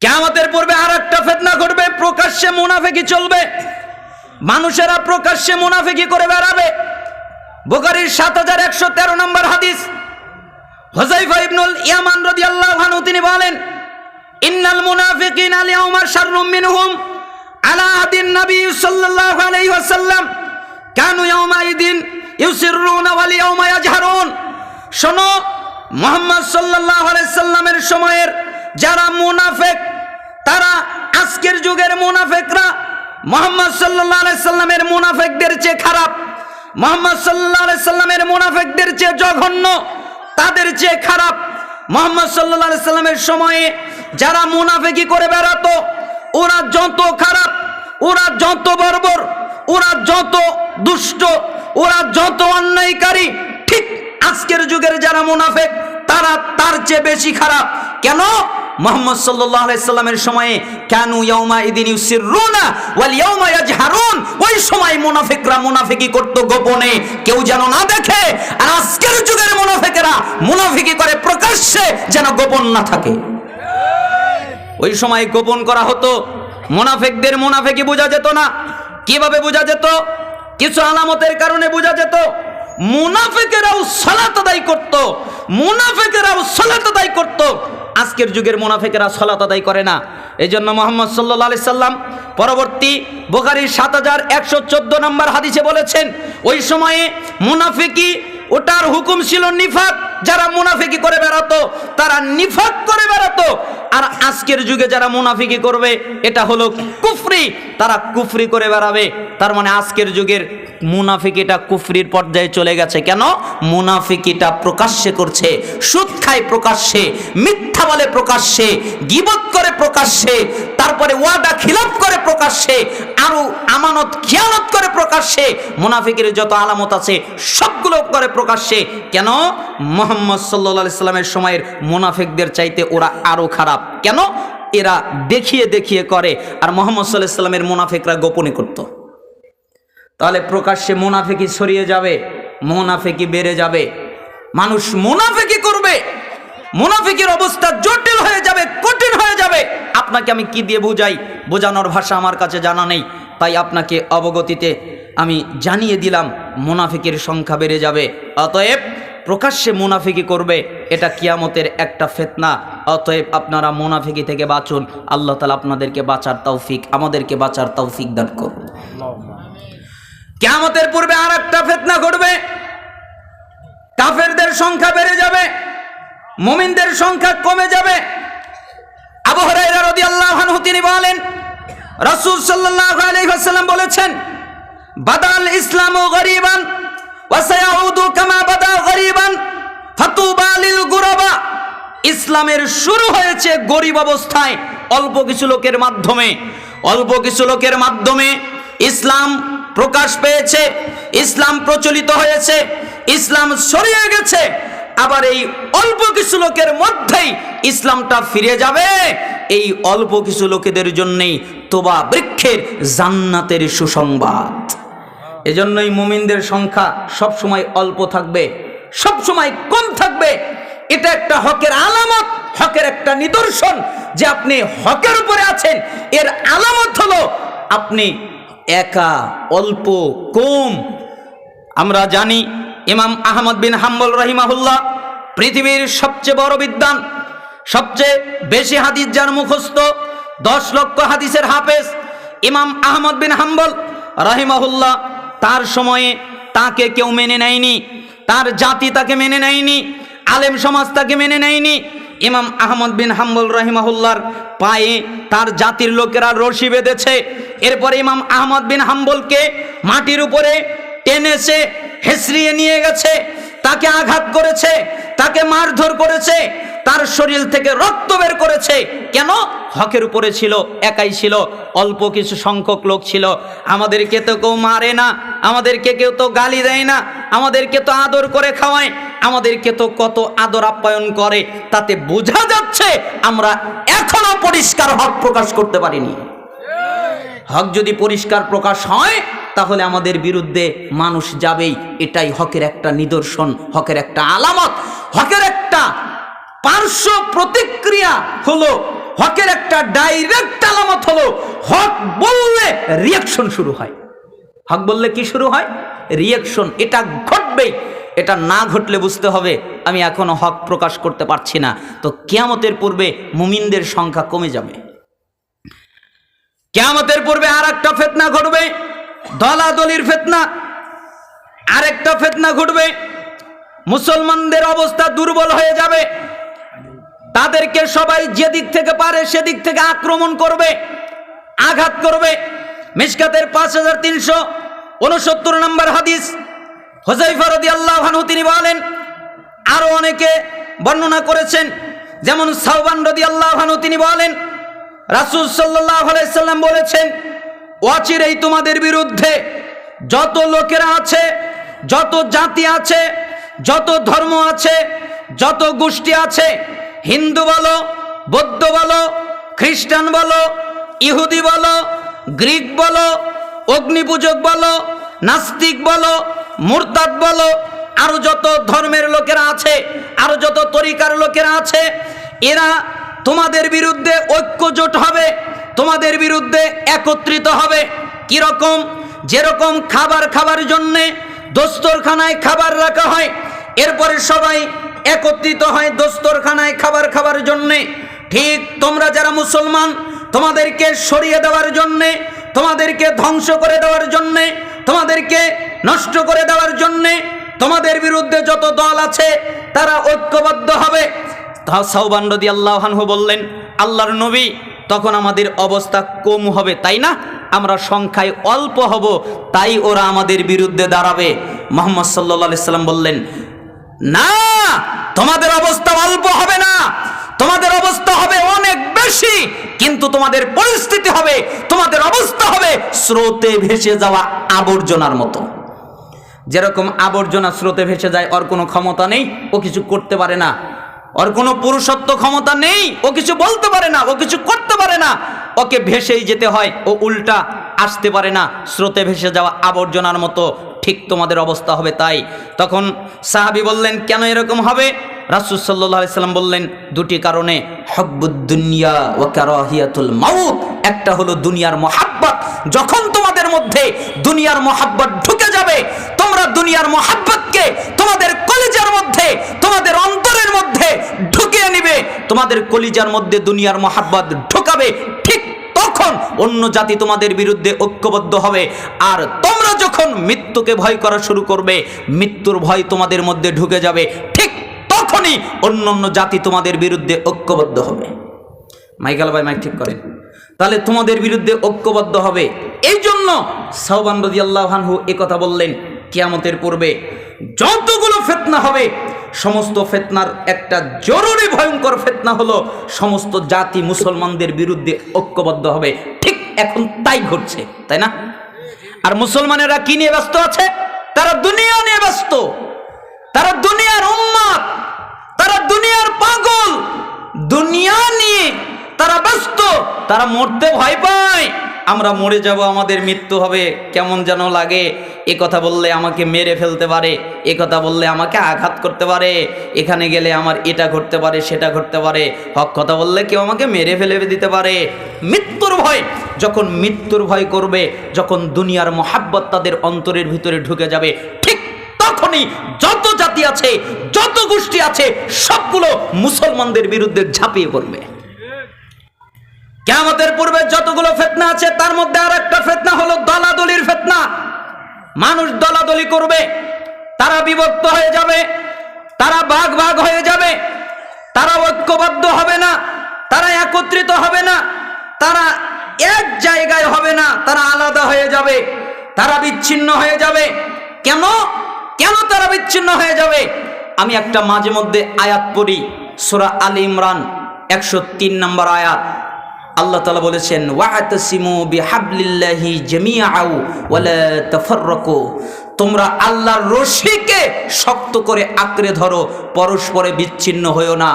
কিয়ামতের পূর্বে আর একটা ফিতনা ঘটবে, প্রকাশ্যে মুনাফিকি চলবে, মানুষেরা প্রকাশ্যে মুনাফিকি করে বেড়াবে। বুখারীর ৭১১৩ নম্বর হাদিস, হুযায়ফা ইবনুল ইয়ামান রাদিয়াল্লাহু আনহু তিনি বলেন, ইন্নাল মুনাফিকিনা আল ইয়াওমা শাররুম মিনহুম আলা আদিন নবী সাল্লাল্লাহু আলাইহি ওয়াসাল্লাম কানু ইয়াওমাইদিন ইউসিররুনা ওয়াল ইয়াওমা ইয়াজহারুন। শোনো, মুহাম্মদ সাল্লাল্লাহু আলাইহি সাল্লামের সময়ের যারা মুনাফিক, তারা আজকের যুগের মুনাফিকরা মুহাম্মদ সাল্লাল্লাহু আলাইহি সাল্লামের মুনাফিকদের চেয়ে খারাপ, মুহাম্মদ সাল্লাল্লাহু আলাইহি সাল্লামের মুনাফিকদের চেয়ে জঘন্য, তাদের চেয়ে খারাপ। মুহাম্মদ সাল্লাল্লাহু আলাইহি সাল্লামের সময়ে যারা মুনাফিকি করে বেড়াতো, ওরা যত খারাপ, ওরা যত বর্বর, ওরা যত দুষ্ট, ওরা যত অন্যায়কারী, ঠিক আজকের যুগের যারা মুনাফিক তারা তার চেয়ে বেশি খারাপ। কেন? মুহাম্মদ সাল্লাল্লাহু আলাইহি সাল্লামের সময়ে কানু ইয়াউমাইদিন ইউসিররুনা ওয়াল ইয়াউমা ইয়াজহারুন, ওই সময় মুনাফিকরা মুনাফিকি করত গোপনে, কেউ যেন না দেখে। আর আজকের যুগের মুনাফিকেরা মুনাফিকি করে প্রকাশ্যে, যেন গোপন না থাকে। ওই সময় গোপন করা হতো, মুনাফিকদের মুনাফিকি বোঝা যেত না। কিভাবে বোঝা যেত? কিছু আলামতের কারণে বোঝা যেত। মুনাফিকেরাও সালাত আদায় করত, মুনাফিকেরাও সালাত আদায় করত। আজকের যুগের মুনাফিকেরা সালাত আদায় করে না। এই জন্য মুহাম্মদ সাল্লাল্লাহু আলাইহি সাল্লাম পরবর্তী বুখারীর ৭১১৪ নম্বর হাদিসে বলেছেন, ওই সময়ে মুনাফিকি ওটার হুকুম ছিল নিফাক। যারা মুনাফিকি করে বেড়াতো তারা নিফাক করে বেড়াতো। আর আজকের যুগে যারা মুনাফিকি করবে এটা হলো কুফরি, তারা কুফরি করে বেড়াবে। তার মানে আজকের যুগের মুনাফিকিটা কুফরির পর্যায়ে চলে গেছে। কেন? মুনাফিকিটা প্রকাশ্যে করছে, সুদ খায় প্রকাশ্যে, মিথ্যা বলে প্রকাশ্যে, গীবত করে প্রকাশ্যে, তারপরে ওয়াদা খিলাফ করে প্রকাশ্যে, আরো আমানত খিয়ানত করে প্রকাশ্যে। মুনাফিকের যত আলামত আছে সবগুলো করে প্রকাশ্যে। কেন? মুহাম্মদ সাল্লাল্লাহু আলাইহি সাল্লামের সময়ের মুনাফিকদের চাইতে ওরা আরো খারাপ। কেন? এরা দেখিয়ে দেখিয়ে করে, আর মুহাম্মদ সাল্লাল্লাহু আলাইহি সাল্লামের মুনাফিকরা গোপনে করত। তাহলে প্রকাশ্যে মুনাফিকি ছড়িয়ে যাবে, মুনাফিকি বেড়ে যাবে, মানুষ মুনাফিকি করবে, মুনাফিকের অবস্থা জটিল হয়ে যাবে, কঠিন হয়ে যাবে। আপনাকে আমি কি দিয়ে বুঝাই? বোঝানোর ভাষা আমার কাছে জানা নেই, তাই আপনাকে অবগতিতে আমি জানিয়ে দিলাম মুনাফিকের সংখ্যা বেড়ে যাবে। অতএব প্রকাশ্যে মুনাফিকি করবে, এটা কিয়ামতের একটা ফিতনা। অতএব আপনারা মুনাফিকি থেকে বাঁচুন। আল্লাহ তাআলা আপনাদেরকে বাঁচার তৌফিক, আমাদেরকে বাঁচার তৌফিক দান করুন। কিয়ামতের পূর্বে আর একটা ফিতনা ঘটবে, কাফেরদের সংখ্যা বেড়ে যাবে, মুমিনদের সংখ্যা কমে যাবে। আবু হুরায়রা রাদিয়াল্লাহু আনহু তিনি বলেন, রাসূল সাল্লাল্লাহু আলাইহি ওয়াসাল্লাম বলেছেন, বাদাল ইসলামু গরীবান ওয়া সায়াউদু কামা বাদা গরীবান ফাতুবা লিল গুরাবা। ইসলামের শুরু হয়েছে গরীব অবস্থায়, অল্প কিছু লোকের মাধ্যমে, অল্প কিছু লোকের মাধ্যমে ইসলাম প্রকাশ পেয়েছে, ইসলাম প্রচলিত হয়েছে, ইসলাম ছড়িয়ে গেছে। আবার এই অল্প কিছু লোকের মধ্যেই ইসলামটা ফিরে যাবে। এই অল্প কিছু লোকেদের জন্যই তোবা বৃক্ষের জান্নাতের সুসংবাদ। এজন্যই মুমিনদের সংখ্যা সব সময় অল্প থাকবে, সব সময় কম থাকবে। এটা একটা হকের আলামত, হকের একটা নিদর্শন যে আপনি হকের উপরে আছেন। এর আলামত হলো আপনি একা, অল্প, কম। আমরা জানি ইমাম আহমদ বিন হাম্বল রাহিমাহুল্লাহ পৃথিবীর সবচেয়ে বড় বিদ্বান, সবচেয়ে বেশি হাদিস যার মুখস্থ, 10 লক্ষ হাদিসের হাফেজ ইমাম আহমদ বিন হাম্বল রাহিমাহুল্লাহ তার সময়ে তাকে কেউ মেনে নেয়নি, তার জাতি তাকে মেনে নেয়নি, আলেম সমাজ তাকে মেনে নেয়নি। ইমাম আহমদ বিন হাম্বল রাহিমাহুল্লাহর পায়ে তার জাতির লোকেরা রশি বেঁধেছে। এরপরে ইমাম আহমদ বিন হাম্বলকে মাটির উপরে টেনেছে, হেসড়িয়ে নিয়ে গেছে, তাকে আঘাত করেছে, তাকে মারধর করেছে, তার শরীর থেকে রক্ত বের করেছে। কেন? হকের উপরে ছিল, একাই ছিল, অল্প কিছু সংখ্যক লোক ছিল। আমাদেরকে তো কেউ মারে না, আমাদেরকে কেউ তো গালি দেয় না, আমাদেরকে তো আদর করে খাওয়ায়, আমাদেরকে তো কত আদর আপ্যায়ন করে। তাতে বোঝা যাচ্ছে আমরা এখনো পরিষ্কার হক প্রকাশ করতে পারিনি। হক যদি পরিষ্কার প্রকাশ হয় তাহলে আমাদের বিরুদ্ধে মানুষ যাবেই। এটাই হকের একটা নিদর্শন, হকের একটা আলামত, হকের একটা পার্শ্ব প্রতিক্রিয়া হলো, হকের একটা ডাইরেক্ট আলামত হলো হক বললে রিয়াকশন শুরু হয়। হক বললে কি শুরু হয়? রিয়াকশন। এটা ঘটবেই। এটা না ঘটলে বুঝতে হবে আমি এখনো হক প্রকাশ করতে পারছি না। তো কিয়ামতের পূর্বে মুমিনদের সংখ্যা কমে যাবে। কিয়ামতের পূর্বে আর একটা ফিতনা ঘটবে, দলাদলির ফিতনা। আরেকটা ফিতনা ঘটবে, মুসলমানদের অবস্থা দুর্বল হয়ে যাবে। তাদেরকে সবাই যেদিক থেকে পারে সেদিক থেকে আক্রমণ করবে, আঘাত করবে। মিশকাতের 5369 নম্বর হাদিস, হুযায়ফা রাদিয়াল্লাহু আনহু তিনি বলেন, আরো অনেকে বর্ণনা করেছেন, যেমন সাওবান রাদিয়াল্লাহু আনহু তিনি বলেন, রাসূল সাল্লাল্লাহু আলাইহি সাল্লাম বলেছেন, অচিরেই তোমাদের বিরুদ্ধে যত লোকেরা আছে, যত জাতি আছে, যত ধর্ম আছে, যত গোষ্ঠী আছে, হিন্দু বলো, বৌদ্ধ বলো, খ্রিস্টান বলো, ইহুদি বলো, গ্রিক বলো, অগ্নিপূজক বলো, নাস্তিক বলো, মুরতাদ বলো, আরো যত ধর্মের লোকেরা আছে, আরো যত তরিকার লোকেরা আছে, এরা তোমাদের বিরুদ্ধে ঐক্যজোট হবে, তোমাদের বিরুদ্ধে একত্রিত হবে। কিরকম? যেরকম খাবার জন্যে দস্তরখানায় খাবার রাখা হয়, এরপরে সবাই একত্রিত হয় দস্তরখানায় খাবার জন্যে, ঠিক তোমরা যারা মুসলমান, তোমাদেরকে সরিয়ে দেওয়ার জন্যে, তোমাদেরকে ধ্বংস করে দেওয়ার জন্যে, তোমাদেরকে নষ্ট করে দেওয়ার জন্যে তোমাদের বিরুদ্ধে যত দল আছে তারা ঐক্যবদ্ধ হবে। সাওবান রাদিয়াল্লাহু আনহু বললেন, আল্লাহর নবী, তখন আমাদের অবস্থা কম হবে, তাই না? আমরা সংখ্যায় অল্প হব, তাই ওরা আমাদের বিরুদ্ধে দাঁড়াবে। মুহাম্মদ সাল্লাল্লাহু আলাইহি সাল্লাম বললেন, না, তোমাদের অবস্থা অল্প হবে না, তোমাদের অবস্থা হবে অনেক বেশি, কিন্তু তোমাদের পরিস্থিতি হবে, তোমাদের অবস্থা হবে স্রোতে ভেসে যাওয়া আবর্জনার মতো। যেরকম আবর্জনা স্রোতে ভেসে যায়, ওর কোনো ক্ষমতা নেই, ও কিছু করতে পারে না, ওর কোনো পুরুষত্ব ক্ষমতা নেই, ও কিছু বলতে পারে না, ও কিছু করতে পারে না, ওকে ভেসেই যেতে হয়, ও উল্টা আসতে পারে না, স্রোতে ভেসে যাওয়া আবর্জনার মতো। ঠিক তোমাদের অবস্থা হবে তাই। তখন সাহাবী বললেন, কেন এরকম হবে? রাসূল সাল্লাল্লাহু আলাইহি সাল্লাম বললেন, দুটি কারণে, হুব্বুদ দুনিয়া ওয়া কারাহিয়াতুল মাউত। একটা হলো দুনিয়ার মহাব্বত। যখন তোমাদের মধ্যে দুনিয়ার মহাব্বত ঢুকে যাবে, তোমরা দুনিয়ার মহাব্বতকে তোমাদের কলিজার মধ্যে, তোমাদের অন্তরের মধ্যে ঢুকিয়ে নিবে, তোমাদের কলিজার মধ্যে দুনিয়ার মহাব্বত ঢোকাবে, ঠিক তখন অন্য জাতি তোমাদের বিরুদ্ধে ঐক্যবদ্ধ হবে। আর তোমরা যখন মৃত্যুকে ভয় করা শুরু করবে, মৃত্যুর ভয় তোমাদের মধ্যে ঢুকে যাবে, ঠিক তখনই অন্য জাতি তোমাদের বিরুদ্ধে ঐক্যবদ্ধ হবে। মাইকেল ভাই, মাইক ঠিক করেন। তাহলে তোমাদের বিরুদ্ধে ঐক্যবদ্ধ হবে। এই জন্য সাওবান রাদিয়াল্লাহু আনহু কথা বললেন, কিয়ামতের পূর্বে যতগুলো ফিতনা হবে, সমস্ত ফিতনার একটা জরুরি ভয়ঙ্কর ফিতনা হলো সমস্ত জাতি মুসলমানদের বিরুদ্ধে ঐক্যবদ্ধ হবে। ঠিক এখন তাই ঘটছে, তাই না? আর মুসলমানেরা কি নিয়ে ব্যস্ত আছে? তারা দুনিয়া নিয়ে ব্যস্ত, তারা দুনিয়ার উম্মত, তারা দুনিয়ার পাগল, দুনিয়া নিয়ে তারা ব্যস্ত। তারা মরতে ভয় পায়, আমরা মরে যাব, আমাদের মৃত্যু হবে, কেমন যেন লাগে। এ কথা বললে আমাকে মেরে ফেলতে পারে, এ কথা বললে আমাকে আঘাত করতে পারে, এখানে গেলে আমার এটা ঘটতে পারে, সেটা ঘটতে পারে, হক কথা বললে কেউ আমাকে মেরে ফেলে দিতে পারে। মৃত্যুর ভয়, যখন মৃত্যুর ভয় করবে, যখন দুনিয়ার মহাব্বত তাদের অন্তরের ভিতরে ঢুকে যাবে, ঠিক তখনই যত জাতি আছে, যত গোষ্ঠী আছে, সবগুলো মুসলমানদের বিরুদ্ধে ঝাঁপিয়ে পড়বে। কিয়ামতের পূর্বে যতগুলো ফিতনা আছে, তার মধ্যে আর একটা ফিতনা হলো দলাদলির ফিতনা। মানুষ দলাদলি করবে, তারা বিভক্ত হয়ে যাবে, তারা ভাগ ভাগ হয়ে যাবে, তারা ঐক্যবদ্ধ হবে না, তারা একত্রিত হবে না, তারা এক জায়গায় হবে না, তারা আলাদা হয়ে যাবে, তারা বিচ্ছিন্ন হয়ে যাবে। কেন কেন তারা বিচ্ছিন্ন হয়ে যাবে? আমি একটা মাঝে মধ্যে আয়াত পড়ি, সূরা আলী ইমরান 103 নম্বর আয়াত। আল্লাহ তাআলা বলেছেন, ওয়া'তাসিমু বিহাবলিল্লাহি জামিআউ ওয়ালা তাফাররাকু, তোমরা আল্লাহর রশিকে শক্ত করে আঁকড়ে ধরো, পরস্পরে বিচ্ছিন্ন হইও না।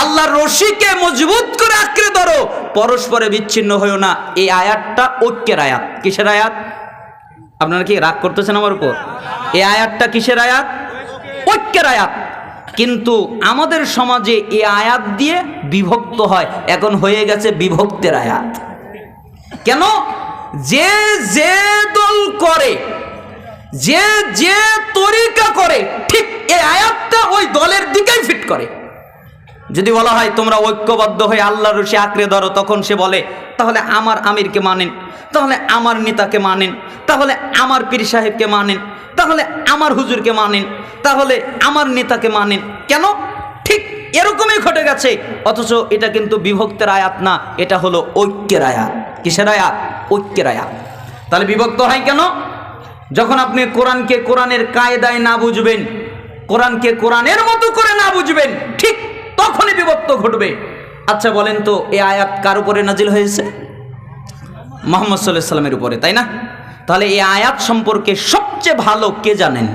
আল্লাহর রশিকে মজবুত করে আঁকড়ে ধরো, পরস্পরে বিচ্ছিন্ন হইও না। এই আয়াতটা ঐক্যের আয়াত। কিসের আয়াত? আপনারা কি রাগ করতেছেন আমার উপর? এই আয়াতটা কিসের আয়াত? ঐক্যের আয়াত। কিন্তু আমাদের সমাজে এই আয়াত দিয়ে বিভক্ত হয়, এখন হয়ে গেছে বিভক্তের আয়াত। কেন? যে যে দল করে, যে যে তরিকা করে, ঠিক এই আয়াতটা ওই দলের দিকেই ফিট করে। যদি বলা হয় তোমরা ঐক্যবদ্ধ হয়ে আল্লাহর রশি আঁকড়ে ধরো, তখন সে বলে তাহলে আমার আমিরকে মানেন, তাহলে আমার নেতাকে মানেন, তাহলে আমার পীর সাহেবকে মানেন, তাহলে আমার হুজুরকে মানেন, তাহলে আমার নেতাকে মানেন। কেন? ঠিক এরকমই ঘটে গেছে। অথচ এটা কিন্তু বিভক্তের আয়াত না, এটা হলো ঐক্যের আয়াত। কিসের আয়াত? ঐক্যের আয়াত। তাহলে বিভক্ত হয় কেন? যখন আপনি কোরআনকে কোরআনের কায়দায় না বুঝবেন, কোরআনকে কোরআনের মতো করে না বুঝবেন, ঠিক তখনই বিভক্ত ঘটবে। আচ্ছা বলেন তো, এই আয়াত কার উপরে নাজিল হয়েছে? মুহাম্মদ সাল্লাল্লাহু আলাইহি ওয়াসাল্লামের উপরে, তাই না? তাহলে এই আয়াত সম্পর্কে সবচেয়ে ভালো কে জানেন?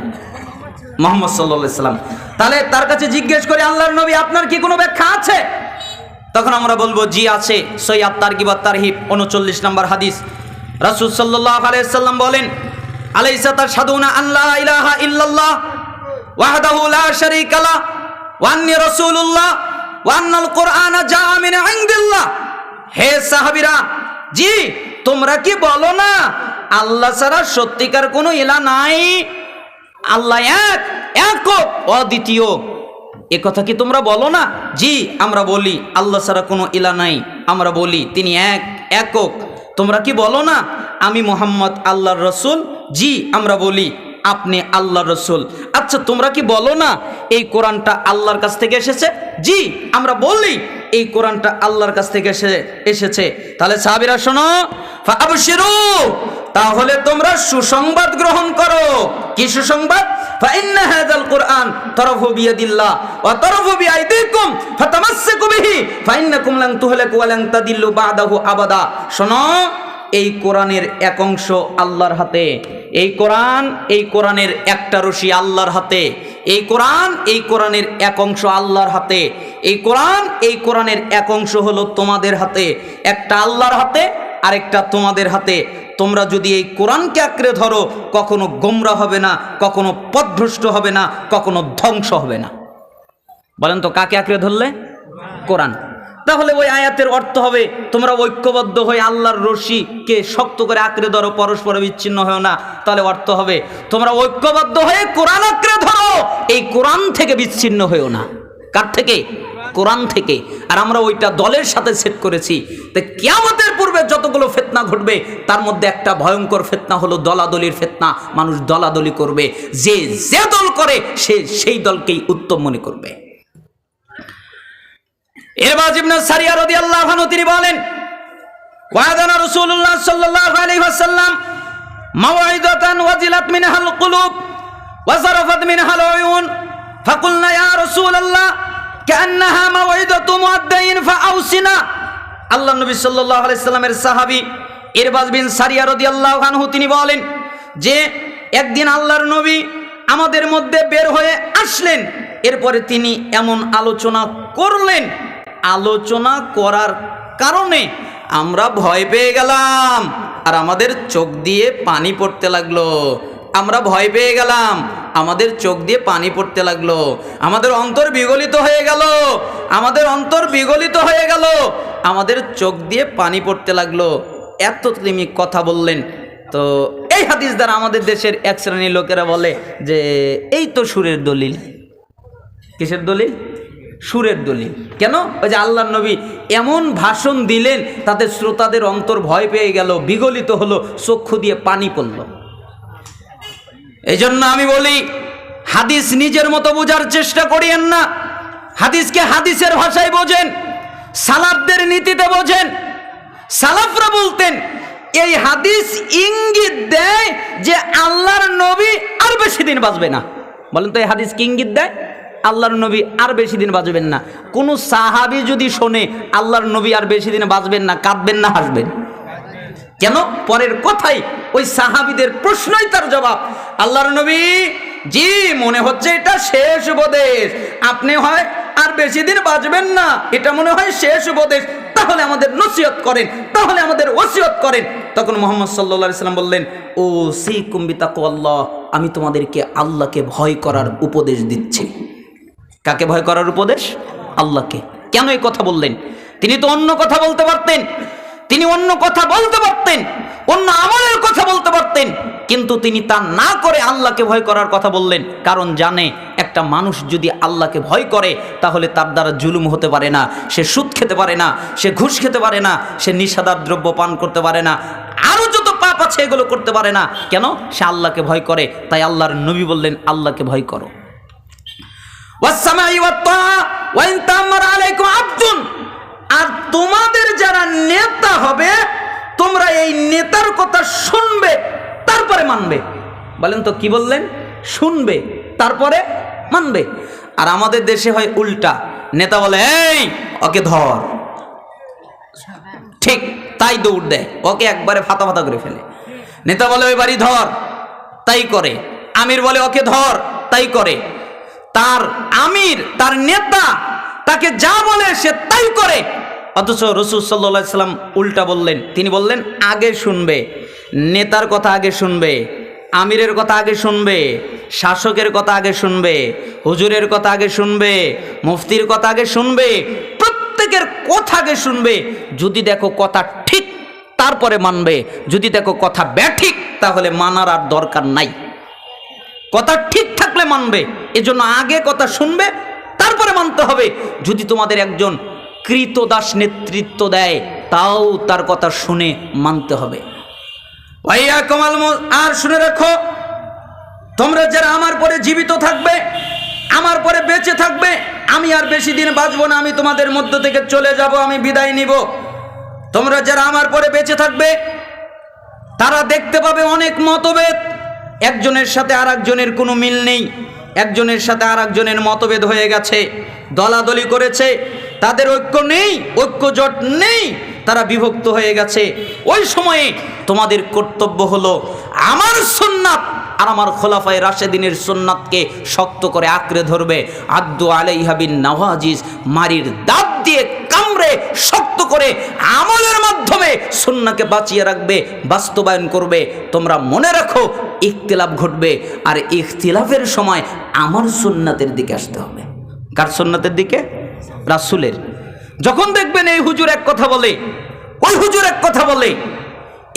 মুহাম্মদ সাল্লাল্লাহু আলাইহি ওয়াসাল্লাম। তাহলে তার কাছে জিজ্ঞেস করে, আল্লাহর নবী আপনার কি কোনো ব্যাখ্যা আছে? তখন আমরা বলবো জি আছে। সহিহ আত-তারগিব ওয়াত-তারহিব 39 নম্বর হাদিস। রাসূল সাল্লাল্লাহু আলাইহি ওয়াসাল্লাম বলেন, আলাইসা তাশহাদুনা আন লা ইলাহা ইল্লাল্লাহ ওয়াহদাহু লা শারীকা লাহ ওয়া আন্নী রাসূলুল্লাহ ওয়া আন্নাল কুরআনা জাআ মিন ইনদিল্লাহ। হে সাহাবীরা, জি তোমরা কি বলো না আল্লাহ ছাড়া সত্যিকার কোনো ইলাহ নাই, আল্লাহ এক, একক, অদ্বিতীয়? এ কথা কি তোমরা বলো না? জি আমরা বলি। আল্লাহ ছাড়া কোনো ইলাহ নাই, আমরা বলি তিনি এক, একক। তোমরা কি বলো না আমি মুহাম্মদ আল্লাহর রসুল? জি আমরা বলি। আপনি আল্লাহর রসুল। আচ্ছা তোমরা কি বলো না এই কোরআনটা আল্লাহর কাছ থেকে এসেছে? জি আমরা বলি এই কোরআনটা আল্লাহর কাছ থেকে এসেছে। তাহলে সাহাবীরা শোনো, ফাবশিরু, তাহলে তোমরা সুসংবাদ গ্রহণ করো। কি সুসংবাদ? ফাইন্না হাযাল কুরআন তারাফু বিয়াদিল্লাহ ওয়া তারাফু বিআইদিকুম ফাতামাসসাকু বিহি ফাইন্নাকুম লান তুহলাকু ওয়া লান তাদিল্লু বা'দাহু আবাদা। শোনো, এই কোরআনের এক অংশ আল্লাহর হাতে। এই কোরআনের একটা রশি আল্লাহর হাতে। এই কোরআনের এক অংশ আল্লাহর হাতে। এই কোরআনের এক অংশ হলো তোমাদের হাতে। একটা আল্লাহর হাতে, আরেকটা তোমাদের হাতে। তোমরা যদি এই কোরআনকে আঁকড়ে ধরো, কখনো গোমরা হবে না, কখনো পথভ্রষ্ট হবে না, কখনো ধ্বংস হবে না। বলেন তো কাকে আঁকড়ে ধরলে? কোরআন। তাহলে ওই আয়াতের অর্থ হবে তোমরা ঐক্যবদ্ধ হয়ে আল্লাহর রশিকে শক্ত করে আঁকড়ে ধরো, পরস্পর বিচ্ছিন্ন হও না। তাহলে অর্থ হবে তোমরা ঐক্যবদ্ধ হয়ে কোরআন আঁকড়ে ধরো, এই কোরআন থেকে বিচ্ছিন্ন হও না। কার থেকে? কোরআন থেকে। আর আমরা ওইটা দলের সাথে সেট করেছি। তো কিয়ামতের পূর্বে যতগুলো ফিতনা ঘটবে, তার মধ্যে একটা ভয়ঙ্কর ফিতনা হলো দলাদলির ফিতনা। মানুষ দলাদলি করবে, যে যে দল করে সে সেই দলকেই উত্তম মনে করবে। ইরবাজ ইবনে সারিয়া রাদিয়াল্লাহু আনহু তিনি বলেন, ওয়াদানা রাসূলুল্লাহ সাল্লাল্লাহু আলাইহি ওয়াসাল্লাম মাওঈদাতান ওয়াজিলাত মিনহাল কুলুব ওয়া যারাফাত মিনহাল উয়ুন ফাকুলনা ইয়া রাসূলুল্লাহ কান্নাহা মাওঈদাতু মুআদ্দাইন ফাআউসিনা। আল্লাহর নবী সাল্লাল্লাহু আলাইহি সাল্লামের সাহাবী ইরবাজ বিন সারিয়া রাদিয়াল্লাহু আনহু তিনি বলেন যে একদিন আল্লাহর নবী আমাদের মধ্যে বের হয়ে আসলেন। এরপরে তিনি এমন আলোচনা করলেন, আলোচনা করার কারণে আমরা ভয় পেয়ে গেলাম আর আমাদের চোখ দিয়ে পানি পড়তে লাগলো। আমরা ভয় পেয়ে গেলাম, আমাদের চোখ দিয়ে পানি পড়তে লাগলো, আমাদের অন্তর বিগলিত হয়ে গেল, আমাদের অন্তর বিগলিত হয়ে গেল, আমাদের চোখ দিয়ে পানি পড়তে লাগলো। এত তিনি কথা বললেন। তো এই হাদিস দ্বারা আমাদের দেশের এক শ্রেণীর লোকেরা বলে যে এই তো সুরের দলিল। কিসের দলিল? সুরের দলিল। কেন? ওই যে আল্লাহর নবী এমন ভাষণ দিলেন, তাদের শ্রোতাদের অন্তর ভয় পেয়ে গেল, বিগলিত হলো, চক্ষু দিয়ে পানি পড়ল। এই জন্য আমি বলি, হাদিস নিজের মতো বোঝার চেষ্টা করিয়েন না। হাদিসকে হাদিসের ভাষায় বোঝেন, সালাফদের নীতিতে বোঝেন। সালাফরা বলতেন, এই হাদিস ইঙ্গিত দেয় যে আল্লাহর নবী আর বেশি দিন বাঁচবে না। বলেন তো, এই হাদিস কি ইঙ্গিত দেয়? আল্লাহর নবী আর বেশি দিন বাঁচবেন না। কোন সাহাবী যদি শোনে আল্লাহর নবী আর বেশি দিন বাঁচবেন না, কাঁদবেন না হাসবেন? কেন? পরের কথাই ওই সাহাবীদের প্রশ্নই তার জবাব। আল্লাহর নবী, জি মনে হচ্ছে এটা শেষ উপদেশ, আপনি হয় আর বেশি দিন বাঁচবেন না, এটা মনে হয় শেষ উপদেশ, তাহলে আমাদের নসিহত করেন, তাহলে আমাদের ওসিয়ত করেন। তখন মুহাম্মদ সাল্লাল্লাহু আলাইহি সাল্লাম বললেন, ও সিকুম বিতাকওয়াল্লাহ, আমি তোমাদেরকে আল্লাহকে ভয় করার উপদেশ দিচ্ছি। কাকে ভয় করার উপদেশ? আল্লাহকে। কেন এই কথা বললেন? তিনি তো অন্য কথা বলতে পারতেন, তিনি অন্য কথা বলতে পারতেন, অন্য আমলের কথা বলতে পারতেন, কিন্তু তিনি তা না করে আল্লাহকে ভয় করার কথা বললেন। কারণ জানে, একটা মানুষ যদি আল্লাহকে ভয় করে তাহলে তার দ্বারা জুলুম হতে পারে না, সে সুদ খেতে পারে না, সে ঘুষ খেতে পারে না, সে নিষাদার দ্রব্য পান করতে পারে না, আরো যত পাপ আছে এগুলো করতে পারে না। কেন? সে আল্লাহকে ভয় করে। তাই আল্লাহর নবী বললেন, আল্লাহকে ভয় করো। আর তোমাদের যারা নেতা হবে, তোমরা এই নেতার কথা শুনবে, তারপরে মানবে। বলেন তো, কি বললেন? শুনবে তারপরে মানবে। আর আমাদের দেশে হয় উল্টা, নেতা বলে এই ওকে ধর, ঠিক তাই দৌড় দেয়, ওকে একবারে ফাতা ফাতা করে ফেলে। নেতা বলে ওই বাড়ি ধর, তাই করে। আমির বলে ওকে ধর, তাই করে। তার আমির, তার নেতা তাকে যা বলে সে তাই করে। অথচ রাসূল সাল্লাল্লাহু আলাইহি সাল্লাম উল্টা বললেন, তিনি বললেন আগে শুনবে, নেতার কথা আগে শুনবে, আমিরের কথা আগে শুনবে, শাসকের কথা আগে শুনবে, হুজুরের কথা আগে শুনবে, মুফতির কথা আগে শুনবে, প্রত্যেকের কথা আগে শুনবে। যদি দেখো কথা ঠিক তারপরে মানবে, যদি দেখো কথা ব্যাঠিক তাহলে মানার আর দরকার নাই। কথা ঠিক থাকলে মানবে, এজন্য আগে কথা শুনবে তারপরে মানতে হবে। যদি তোমাদের একজন কৃতদাস নেতৃত্ব দেয়, তাও তার কথা শুনে মানতে হবে। আর শুনে রাখো, তোমরা যারা আমার পরে জীবিত থাকবে, আমার পরে বেঁচে থাকবে, আমি আর বেশি দিন বাঁচবো না, আমি তোমাদের মধ্য থেকে চলে যাব, আমি বিদায় নিব। তোমরা যারা আমার পরে বেঁচে থাকবে, তারা দেখতে পাবে অনেক মতভেদ, একজনের সাথে আর একজনের কোনো মিল নেই, একজনের সাথে আর একজনের মতভেদ হয়ে গেছে, দলাদলি করেছে, তাদের ঐক্য নেই, ঐক্য জোট নেই, তারা বিভক্ত হয়ে গেছে। ওই সময়ে তোমাদের কর্তব্য হলো আমার সুন্নাত আর আমার খোলাফায়ে রাশেদিনের সুন্নাতকে শক্ত করে আঁকড়ে ধরবে। আদ্দু আলাইহা বিন নওয়াজিজ, মারির দাঁত দিয়ে কামড়ে শক্ত করে আমলের মাধ্যমে সুন্নাহকে বাঁচিয়ে রাখবে, বাস্তবায়ন করবে। তোমরা মনে রাখো, ইখতিলাফ ঘটবে, আর ইখতিলাফের সময় আমার সুন্নাতের দিকে আসতে হবে। কার সুন্নাতের দিকে? রাসূলের। যখন দেখবেন এই হুজুর এক কথা বলে, ওই হুজুর এক কথা বলে,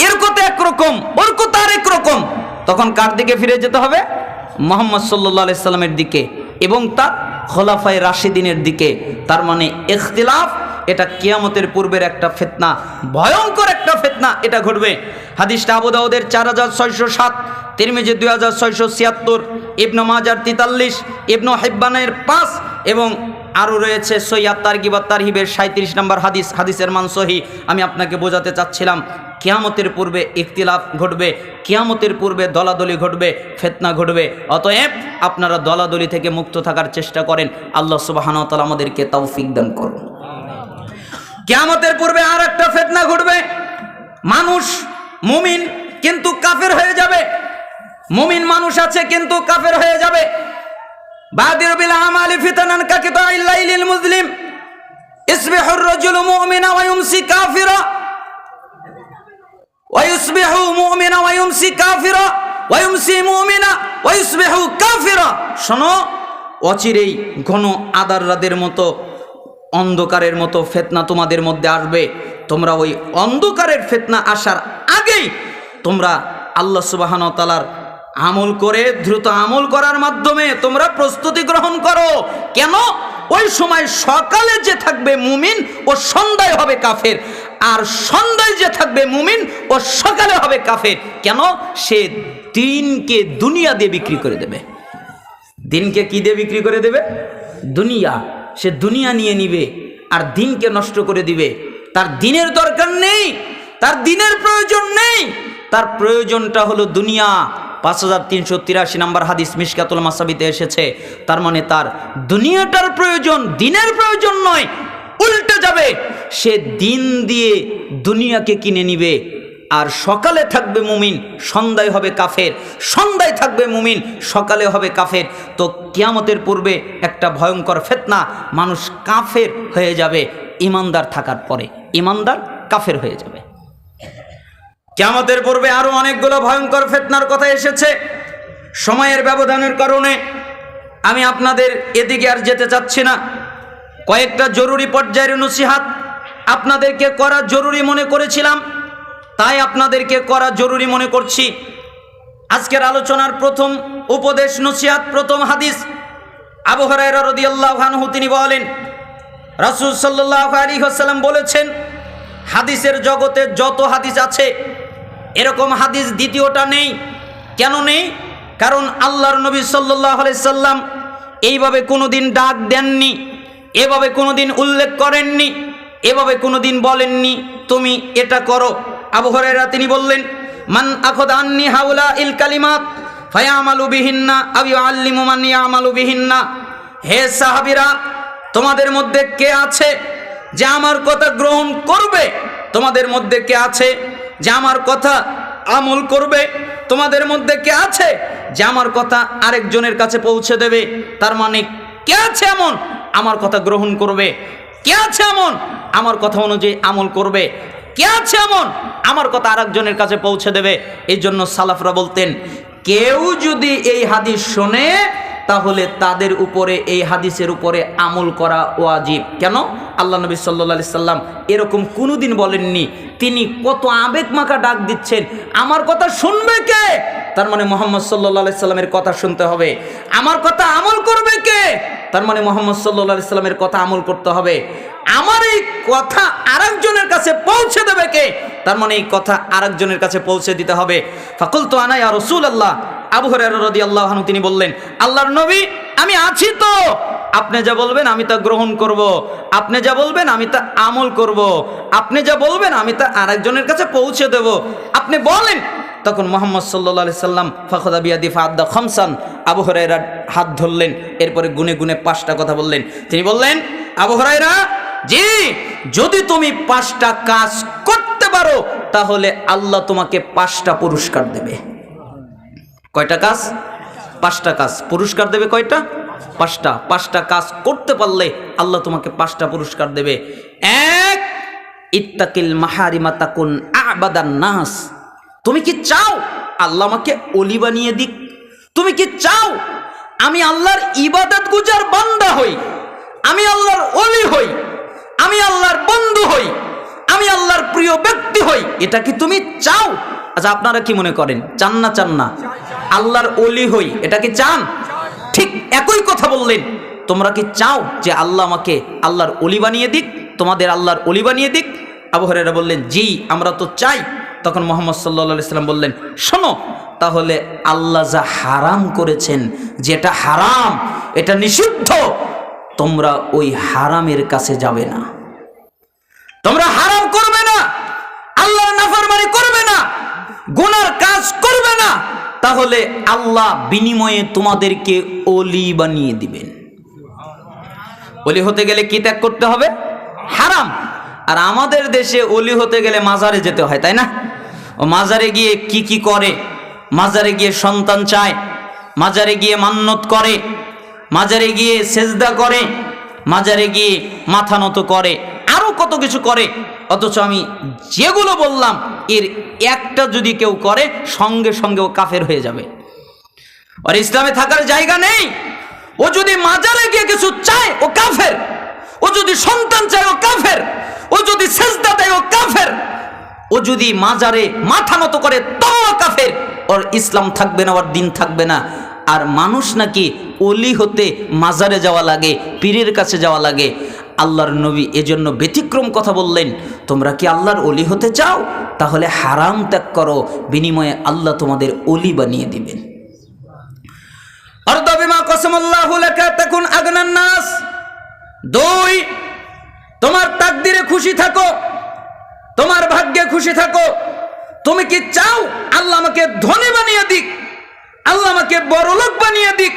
এর কথা একরকম, ওর কথা আরেক রকম, তখন কার দিকে ফিরে যেতে হবে? মুহাম্মদ সাল্লাল্লাহু আলাইহি সাল্লামের দিকে এবং তার খোলাফায়ে রাশিদিনের দিকে। তার মানে ইখতিলাফ এটা কিয়ামতের পূর্বের একটা ফিতনা, ভয়ঙ্কর একটা ফিতনা, এটা ঘটবে। হাদিসটা আবু দাউদের 4607, তিরমিজি 2676, ইবনে মাজার 43, ইবনে হিব্বানের 5 এবং আরও রয়েছে সহিহ তারগিব ওয়াত তারহিবের 37 নম্বর হাদিস, হাদিসের মান সহিহ। আমি আপনাকে বোঝাতে চাচ্ছিলাম, কিয়ামতের পূর্বে ইখতিলাফ ঘটবে, কিয়ামতের পূর্বে দলাদলি ঘটবে, ফিতনা ঘটবে। অতএব আপনারা দলাদলি থেকে মুক্ত থাকার চেষ্টা করেন। আল্লাহ সুবহানাহু ওয়া তাআলা আমাদেরকে তৌফিক দান করুন। কিয়ামতের পূর্বে আর একটা ফিতনা ঘটবে, মানুষ মুমিন কিন্তু কাফের হয়ে যাবে, মুমিন মানুষ আছে কিন্তু কাফের হয়ে যাবে। বাদির বিল আমালি ফিতানান কাকিতাইল লাইলিল মুজলিম, ইসবিহুর রাজুলু মুমিনা ওয়া ইউমসি কাফিরা, ওয়া ইসবিহু মুমিনা ওয়া ইউমসি কাফিরা, ওয়া ইউমসি মুমিনা ওয়া ইসবিহু কাফিরা। শোনো, অচিরেই ঘন আদার রাতের মতো, অন্ধকারের মতো ফিতনা তোমাদের মধ্যে আসবে। তোমরা ওই অন্ধকারের ফিতনা আসার আগেই তোমরা আল্লাহ সুবহানাহু ওয়া তাআলার আমল করে, দ্রুত আমল করার মাধ্যমে তোমরা প্রস্তুতি গ্রহণ করো। কেন? ওই সময় সকালে যে থাকবে মুমিন, ও সন্ধ্যায় হবে কাফের, আর সন্ধ্যায় যে থাকবে মুমিন, ও সকালে হবে কাফের। কেন? সে দিনকে দুনিয়া দিয়ে বিক্রি করে দেবে। দিনকে কি দিয়ে বিক্রি করে দেবে? দুনিয়া। সে দুনিয়া নিয়ে নিবে আর দিনকে নষ্ট করে দিবে। তার দিনের দরকার নেই, তার দিনের প্রয়োজন নেই, তার প্রয়োজনটা হলো দুনিয়া। 5383 নম্বর হাদিস মিশকাতুল মাসাবিতে এসেছে। তার মানে তার দুনিয়াটার প্রয়োজন, দিনের প্রয়োজন নয়। উল্টে যাবে, সে দিন দিয়ে দুনিয়াকে কিনে নিবে। আর সকালে থাকবে মুমিন, সন্ধ্যায় হবে কাফের, সন্ধ্যায় থাকবে মুমিন, সকালে হবে কাফের। তো কিয়ামতের পূর্বে একটা ভয়ঙ্কর ফিতনা, মানুষ কাফের হয়ে যাবে ইমানদার থাকার পরে, ইমানদার কাফের হয়ে যাবে। কিয়ামতের পূর্বে আরো অনেকগুলো ভয়ঙ্কর ফিতনার কথা এসেছে। সময়ের ব্যবধানের কারণে আমি আপনাদের এদিকে আর যেতে চাচ্ছি না। কয়েকটা জরুরি পর্যায়ের নসিহাত আপনাদেরকে করা জরুরি মনে করেছিলাম, তাই আপনাদেরকে করা জরুরি মনে করছি। আজকের আলোচনার প্রথম উপদেশ নসিহাত, প্রথম হাদিস, আবু হুরায়রা রাদিয়াল্লাহু আনহু তিনি বলেন, রাসূল সাল্লাল্লাহু আলাইহি ওয়াসাল্লাম বলেছেন, হাদিসের জগতে যত হাদিস আছে এরকম হাদিস দ্বিতীয়টা নেই। কেন নেই? কারণ আল্লাহর নবী সাল্লাল্লাহু আলাইহি সাল্লাম এইভাবে কোনোদিন ডাক দেননি, এভাবে কোনোদিন উল্লেখ করেননি, এভাবে কোনোদিন বলেননি তুমি এটা করো। আবু হুরায়রা তিনি বললেন, মান আখাযা আন্নি হাউলা ইল কালিমাত ফায়ামালু বিহিন্না আও ইউআল্লিমু মান ইয়ামালু বিহিন্না। হে সাহাবীরা, তোমাদের মধ্যে কে আছে যে আমার কথা গ্রহণ করবে? তোমাদের মধ্যে কে আছে যে আমার কথা আমল করবে? তোমাদের মধ্যে কে আছে যে আমার কথা আরেকজনের কাছে পৌঁছে দেবে? তার মানে কে আছে এমন আমার কথা গ্রহণ করবে? কে আছে এমন আমার কথা অনুযায়ী আমল করবে? কে আছে এমন আমার কথা আরেকজনের কাছে পৌঁছে দেবে? এই জন্য সালাফরা বলতেন, কেউ যদি এই হাদিস শোনে তাহলে তাদের উপরে, এই হাদিসের উপরে আমল করা ওয়াজিব। কেন? আল্লাহ নবী সাল্লাল্লাহু আলাইহি সাল্লাম এরকম কোনোদিন বলেননি। তিনি কত আবেগ মাখা ডাক দিচ্ছেন, আমার কথা শুনবে কে? তার মানে মুহাম্মদ সাল্লাল্লাহু আলাইহি সাল্লামের কথা শুনতে হবে। আমার কথা আমল করবে কে? তার মানে মুহাম্মদ সাল্লাল্লাহু আলাইহি সাল্লামের কথা আমল করতে হবে। আমার এই কথা আরেকজনের কাছে পৌঁছে দেবে কে? তার মানে এই কথা আরেকজনের কাছে পৌঁছে দিতে হবে। ফাকুলতু আনা ইয়া রাসূলুল্লাহ, আবু হুরায়রা রাদিয়াল্লাহু আনহু তিনি বললেন, আল্লাহর নবী আমি আছি তো, আপনি যা বলবেন আমি তা গ্রহণ করব, আপনি যা বলবেন আমি তা আমল করব, আপনি যা বলবেন আমি তা আরেকজনের কাছে পৌঁছে দেব, আপনি বলেন। তখন মুহাম্মদ সাল্লাল্লাহু আলাইহি সাল্লাম ফাখাযা বিয়াদি ফাআদ্দা খামসান, আবু হুরায়রার হাত ধরলেন, এরপরে গুনে গুনে 5টা কথা বললেন। তিনি বললেন, আবু হুরায়রা জি, যদি তুমি 5টা কাজ করতে পারো তাহলে আল্লাহ তোমাকে 5টা পুরস্কার দেবে। কয়টা কাজ? 5টা কাজ। পুরস্কার দেবে কয়টা? 5টা। 5টা কাজ করতে পারলে আল্লাহ তোমাকে 5টা পুরস্কার দেবে। 1, ইত্তাকিল মাহারিমা তাকুন আবাদান নাস। তুমি কি চাও আল্লাহ আমাকে ওলি বানিয়ে দিক? তুমি কি চাও আমি আল্লাহর ইবাদত গুজার বান্দা হই, আমি আল্লাহর ওলি হই, আমি আল্লাহর বন্ধু হই, আমি আল্লাহর প্রিয় ব্যক্তি হই? এটা কি তুমি চাও? আচ্ছা, আপনারা কি মনে করেন, চান না চান না? আল্লাহর ওলি হই, এটা কি চান? ঠিক একই কথা বললেন, তোমরা কি চাও যে আল্লাহ আমাকে আল্লাহর ওলি বানিয়ে দিক, তোমাদের আল্লাহর ওলি বানিয়ে দিক? আবু হুরায়রা বললেন, জি আমরা তো চাই। তখন মুহাম্মদ সাল্লাল্লাহু আলাইহি সাল্লাম বললেন, শোনো, তাহলে আল্লাহ যা হারাম করেছেন, যেটা হারাম, এটা নিষিদ্ধ, তোমরা ওই হারামের কাছে যাবে না, তোমরা হারাম করবে না, আল্লাহর নাফরমানি করবে না, গুনার কাজ করবে না, তাহলে আল্লাহ বিনিময়ে তোমাদেরকে ওলি বানিয়ে দিবেন। ওলি হতে গেলে কি ত্যাগ করতে হবে? হারাম। আর আমাদের দেশে ওলি হতে গেলে মাজারে যেতে হয়, তাই না? ও মাজারে গিয়ে কি কি করে? মাজারে গিয়ে সন্তান চায়, মাজারে গিয়ে মান্নত করে, মাজারে গিয়ে সেজদা করে, মাজারে গিয়ে মাথা নত করে, আরো কত কিছু করে। অথচ আমি যেগুলো বললাম এর একটা যদি কেউ করে সঙ্গে সঙ্গে ও কাফের হয়ে যাবে, আর ইসলামে থাকার জায়গা নেই। ও যদি মাজারে গিয়ে কিছু চায় ও কাফের, ও যদি সন্তান চায় ও কাফের, ও যদি সেজদা দেয় ও কাফের, ও যদি মাজারে মাথা নত করে তাও কাফের। ওর ইসলাম থাকবে না, ওর দিন থাকবে না। আর মানুষ নাকি ওলি হতে মাজারে যাওয়া লাগে, পীরের কাছে যাওয়া লাগে। আল্লাহর নবী এজন্য ব্যতিক্রম কথা বললেন, তোমরা কি আল্লাহর ওলি হতে চাও? তাহলে হারাম ত্যাগ করো, বিনিময়ে আল্লাহ তোমাদের ওলি বানিয়ে দিবেন। আরদা বিমা কসমাল্লাহু লাকা তাকুন আগনান নাস। 2, তোমার তাকদিরে খুশি থাকো, তোমার ভাগ্যে খুশি থাকো। তুমি কি চাও আল্লাহ আমাকে ধনী বানিয়ে দিক, আল্লাহ আমাকে বড়লোক বানিয়ে দিক?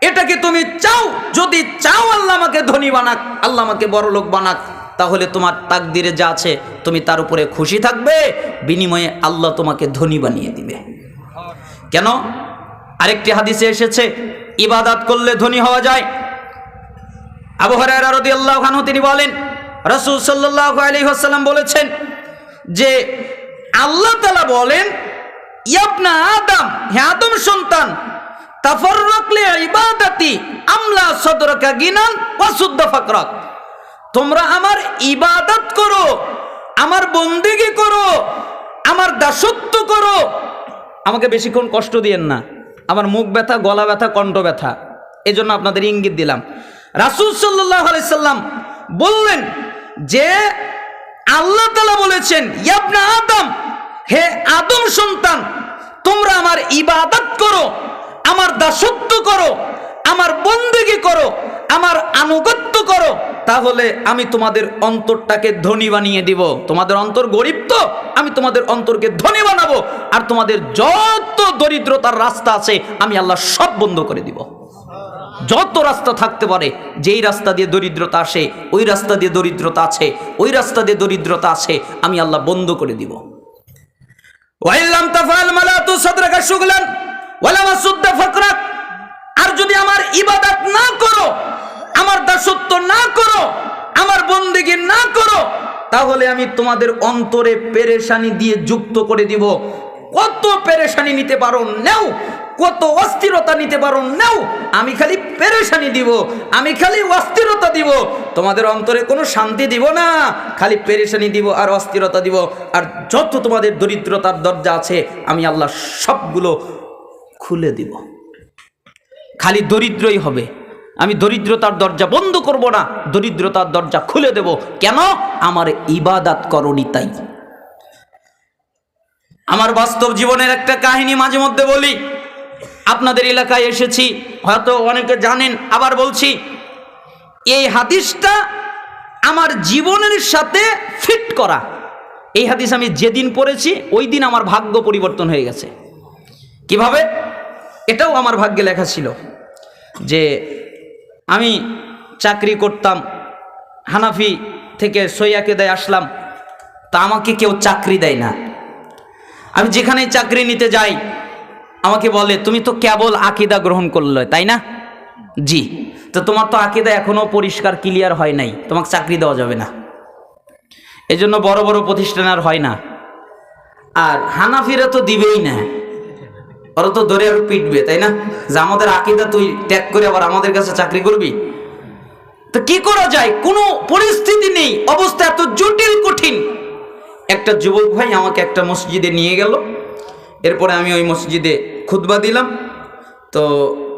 এটা কি তুমি চাও? যদি চাও আল্লাহ আমাকে ধনী বানাক, আল্লাহ আমাকে বড়লোক বানাক, তাহলে তোমার তাকদিরে যা আছে তুমি তার উপরে খুশি থাকবে, বিনিময়ে আল্লাহ তোমাকে ধনী বানিয়ে দিবে। কেন? আরেকটি হাদিসে এসেছে ইবাদত করলে ধনী হওয়া যায়। আবু হুরায়রা রাদিয়াল্লাহু আনহু তিনি বলেন, রাসূল সাল্লাল্লাহু আলাইহি ওয়াসাল্লাম বলেছেন যে আল্লাহ তাআলা বলেন, ইবনা আদম, হে আদম সন্তান, তাফাররাক লি ইবাদাতি আমলা সাদরাকা গিনান ওয়া সুদ্দা ফাকরাক। তোমরা আমার ইবাদত করো, আমার বন্দেগী করো, আমার দাসত্ব করো। আমাকে বেশিক্ষণ কষ্ট দিয়েন না, আমার মুখ ব্যথা, গলা ব্যথা, কণ্ঠ ব্যথা, এজন্য আপনাদের ইঙ্গিত দিলাম। রাসূল সাল্লাল্লাহু আলাইহি সাল্লাম বললেন যে আল্লাহ তাআলা বলেছেন, ইবনা আদম, হে আদম সন্তান, তোমরা আমার ইবাদত করো, আমার দাসত্ব করো, আমার বন্দেগী করো, আমার আনুগত্য করো, তাহলে আমি তোমাদের অন্তরটাকে ধনী বানিয়ে দিব। তোমাদের অন্তর গরিব, তো আমি তোমাদের অন্তরকে ধনী বানাবো, আর তোমাদের যত দরিদ্রতার রাস্তা আছে আমি আল্লাহ সব বন্ধ করে দিব। যত রাস্তা থাকতে পারে, যেই রাস্তা দিয়ে দরিদ্রতা আসে, ওই রাস্তা দিয়ে দরিদ্রতা আছে, ওই রাস্তা দিয়ে দরিদ্রতা আছে, আমি আল্লাহ বন্ধ করে দিব। ওয়াইল্লাম তাফআল মালাতু সাদরাকা শুগলান ওয়ালা মাসুদ্দা ফাকরাক। আর যদি আমার ইবাদত না করো, আমার দাসত্ব না করো, আমার বন্দেগী না করো, তাহলে আমি তোমাদের অন্তরে পেরেশানি দিয়ে যুক্ত করে দিব। কত পেরেশানি নিতে পারো নাও, কত অস্থিরতা নিতে পারো নাও, আমি খালি পেরেশানি দিব, আমি খালি অস্থিরতা দিব। তোমাদের অন্তরে কোনো শান্তি দিব না, খালি পেরেশানি দিব আর অস্থিরতা দিব। আর যত তোমাদের দরিদ্রতার দরজা আছে আমি আল্লাহ সবগুলো খুলে দিব। খালি দরিদ্রই হবে, আমি দরিদ্রতার দরজা বন্ধ করব না, দরিদ্রতার দরজা খুলে দেব। কেন? আমার ইবাদত করনি তাই। আমার বাস্তব জীবনের একটা কাহিনী মাঝে মধ্যে বলি। আপনাদের এলাকায় এসেছি, হয়তো অনেকে জানেন, আবার বলছি। এই হাদিসটা আমার জীবনের সাথে ফিট করা। এই হাদিস আমি যেদিন পড়েছি ওই দিন আমার ভাগ্য পরিবর্তন হয়ে গেছে। কিভাবে? এটাও আমার ভাগ্যে লেখা ছিল যে আমি চাকরি করতাম, হানাফি থেকে সৈয়াকেদায় আসলাম, তা আমাকে কেউ চাকরি দেয় না। আমি যেখানে চাকরি নিতে যাই আমাকে বলে, তুমি তো কেবল আকীদা গ্রহণ করলে, তাই না? জি। তো তোমার তো আকীদা এখনো পরিষ্কার ক্লিয়ার হয় নাই, তোমাকে চাকরি দেওয়া যাবে না। এজন্য বড় বড় প্রতিষ্ঠান আর হয় না। আর হানাফিরা তো দিবেই না, ওরা তো ধরে আর পিটবে, তাই না? যে আমাদের আকীদা তুই ত্যাগ করে আবার আমাদের কাছে চাকরি করবি। তো কি করা যায়? কোনো পরিস্থিতি নেই, অবস্থা এত জটিল কঠিন। একটা যুবক ভাই আমাকে একটা মসজিদে নিয়ে গেল। এরপরে আমি ওই মসজিদে খুতবা দিলাম। তো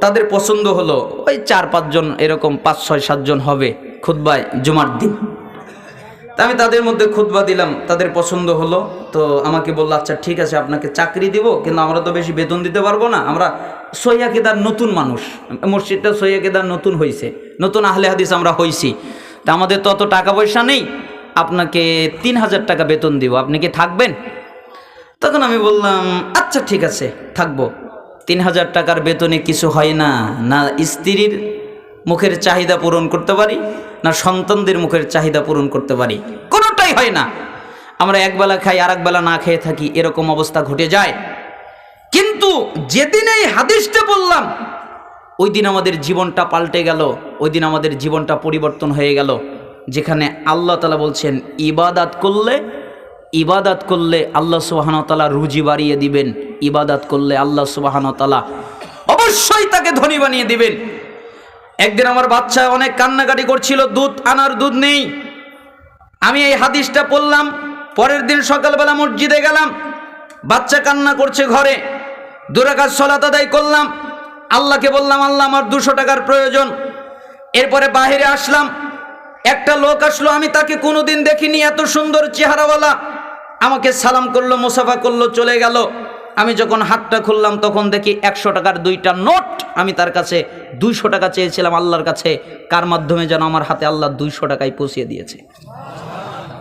তাদের পছন্দ হলো, ওই 4-5 জন, এরকম 5-6-7 জন হবে খুতবায় জুমার দিন। তা আমি তাদের মধ্যে খুতবা দিলাম, তাদের পছন্দ হলো। তো আমাকে বললো, আচ্ছা ঠিক আছে, আপনাকে চাকরি দিব, কিন্তু আমরা তো বেশি বেতন দিতে পারবো না, আমরা সহিয়াকিদার নতুন মানুষ, মসজিদটা সহিয়াকিদার নতুন হয়েছে, নতুন আহলে হাদিস আমরা হয়েছি, তা আমাদের তো অত টাকা পয়সা নেই, আপনাকে 3000 টাকা বেতন দিব, আপনি কি থাকবেন? তখন আমি বললাম, আচ্ছা ঠিক আছে, থাকবো। 3000 টাকার বেতনে কিছু হয় না, না স্ত্রীর মুখের চাহিদা পূরণ করতে পারি, না সন্তানদের মুখের চাহিদা পূরণ করতে পারি, কোনোটাই হয় না। আমরা একবেলা খাই আর একবেলা না খেয়ে থাকি, এরকম অবস্থা ঘটে যায়। কিন্তু যেদিন এই হাদিসটা বললাম, ওই দিন আমাদের জীবনটা পাল্টে গেল, ওই দিন আমাদের জীবনটা পরিবর্তন হয়ে গেল। যেখানে আল্লাহ তাআলা বলছেন, ইবাদত করলে আল্লাহ সুবহানাহু ওয়া তাআলা রুজি বাড়িয়ে দিবেন, ইবাদত করলে আল্লাহ সুবহানাহু ওয়া তাআলা অবশ্যই তাকে ধনী বানিয়ে দিবেন। একদিন আমার বাচ্চা অনেক কান্নাকাটি করছিল, দুধ আনার দুধ নেই। আমি এই হাদিসটা পড়লাম, পরের দিন সকালবেলা মসজিদে গেলাম, বাচ্চা কান্না করছে ঘরে, 2 রাকাত সালাত আদায় করলাম, আল্লাহকে বললাম, আল্লাহ আমার 200 টাকার প্রয়োজন। এরপরে বাহিরে আসলাম, একটা লোক আসলো, আমি তাকে কোনোদিন দেখিনি, এত সুন্দর চেহারাওয়ালা, আমাকে সালাম করলো, মুসাফা করলো, চলে গেল। আমি যখন হাতটা খুললাম তখন দেখি 100 টাকার 2টা নোট। আমি তার কাছে 200 টাকা চেয়েছিলাম আল্লাহর কাছে, কার মাধ্যমে যেন আমার হাতে আল্লাহ 200 টাকায় পৌঁছে দিয়েছে।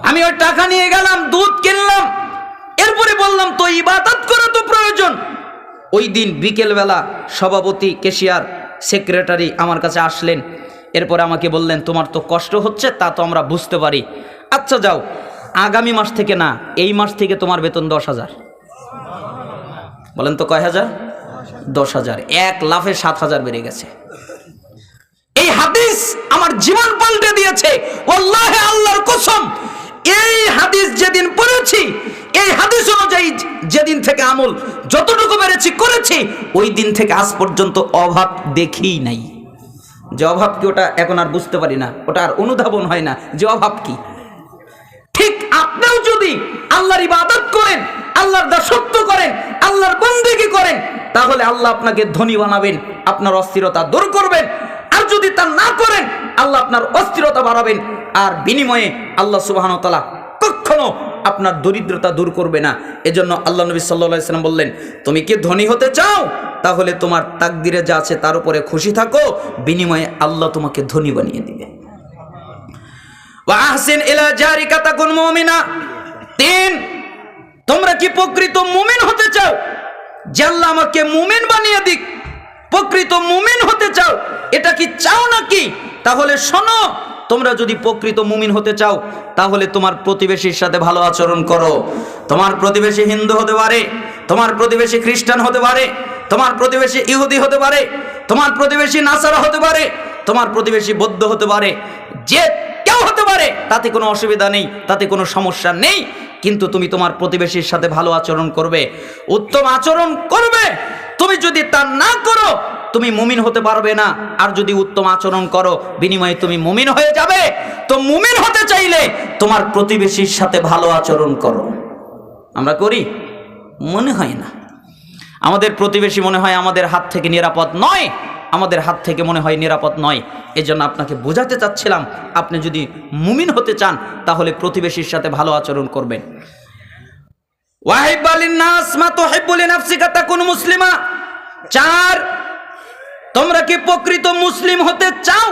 আমি ওই টাকা নিয়ে গেলাম, দুধ কিনলাম, এরপরে বললাম তো ইবাদত করা তো প্রয়োজন। ওই দিন বিকেলবেলা সভাপতি, ক্যাশিয়ার, সেক্রেটারি আমার কাছে আসলেন। এরপরে আমাকে বললেন, তোমার তো কষ্ট হচ্ছে, তা তো আমরা বুঝতে পারি। আচ্ছা যাও, আগামী মাস থেকে না, এই মাস থেকে তোমার বেতন 10,000। বলেন তো কয় হাজার? 10,000। এক লাফে 7,000 বেড়ে গেছে। এই হাদিস আমার জীবন পাল্টে দিয়েছে। ওয়াল্লাহি আল্লাহর কসম, এই হাদিস যেদিন পড়েছি, এই হাদিস অনুযায়ী যেদিন থেকে আমল যতটুকু পেরেছি করেছি, ওই দিন থেকে আজ পর্যন্ত অভাব দেখিই নাই। যে অভাব কি ওটা এখন আর বুঝতে পারি না, ওটা আর অনুধাবন হয় না যে অভাব কি। ঠিক আপনিও যদি আল্লাহর ইবাদত করেন, আল্লাহর দাসত্ব করেন, আল্লাহর বন্দেগী করেন, তাহলে আল্লাহ আপনাকে ধনী বানাবেন, আপনার অস্থিরতা দূর করবেন। আর যদি তা না করেন, আল্লাহ আপনার অস্থিরতা বাড়াবেন, আর বিনিময়ে আল্লাহ সুবহানাহু ওয়া তাআলা কখনো আপনার দরিদ্রতা দূর করবে না। এজন্য আল্লাহ নবী সাল্লাল্লাহু আলাইহি ওয়াসাল্লাম বললেন, তুমি কি ধনী হতে চাও? তাহলে তোমার তাকদিরে যা আছে তার উপরে খুশি থাকো, বিনিময়ে আল্লাহ তোমাকে ধনী বানিয়ে দিবে। ওয়া আহসিন ইলা জারিকা তাকুন মুমিনা। 3, তোমরা কি প্রকৃত মুমিন হতে চাও? যে আল্লাহ আমাকে মুমিন বানিয়ে দিক, প্রকৃত মুমিন হতে চাও, এটা কি চাও নাকি? তাহলে শোনো, তোমরা যদি প্রকৃত মুমিন হতে চাও, তাহলে তোমার প্রতিবেশীর সাথে ভালো আচরণ করো। তোমার প্রতিবেশী হিন্দু হতে পারে, তোমার প্রতিবেশী খ্রিস্টান হতে পারে, তোমার প্রতিবেশী ইহুদি হতে পারে, তোমার প্রতিবেশী নাসারা হতে পারে, তোমার প্রতিবেশী বৌদ্ধ হতে পারে, যে কেউ হতে পারে, তাতে কোনো অসুবিধা নেই, তাতে কোনো সমস্যা নেই। কিন্তু তুমি তোমার প্রতিবেশীর সাথে ভালো আচরণ করবে, উত্তম আচরণ করবে। তুমি যদি তা না করো, তুমি মুমিন হতে পারবে না। আর যদি উত্তম আচরণ করো, বিনিময়ে তুমি মুমিন হয়ে যাবে। তো মুমিন হতে চাইলে তোমার প্রতিবেশীর সাথে ভালো আচরণ করো। আমরা করি? মনে হয় না। আমাদের প্রতিবেশী মনে হয় আমাদের হাত থেকে নিরাপদ নয়, আমাদের হাত থেকে মনে হয় নিরাপদ নয়। এজন্য আপনাকে বোঝাতে চাচ্ছিলাম, আপনি যদি মুমিন হতে চান, তাহলে প্রতিবেশীর সাথে ভালো আচরণ করবেন। ওয়াহিব্বা লিন-নাস মা তুহিব্বু লিনাফসিকা তাকুন মুসলিমা। 4, তোমরা কি প্রকৃত মুসলিম হতে চাও?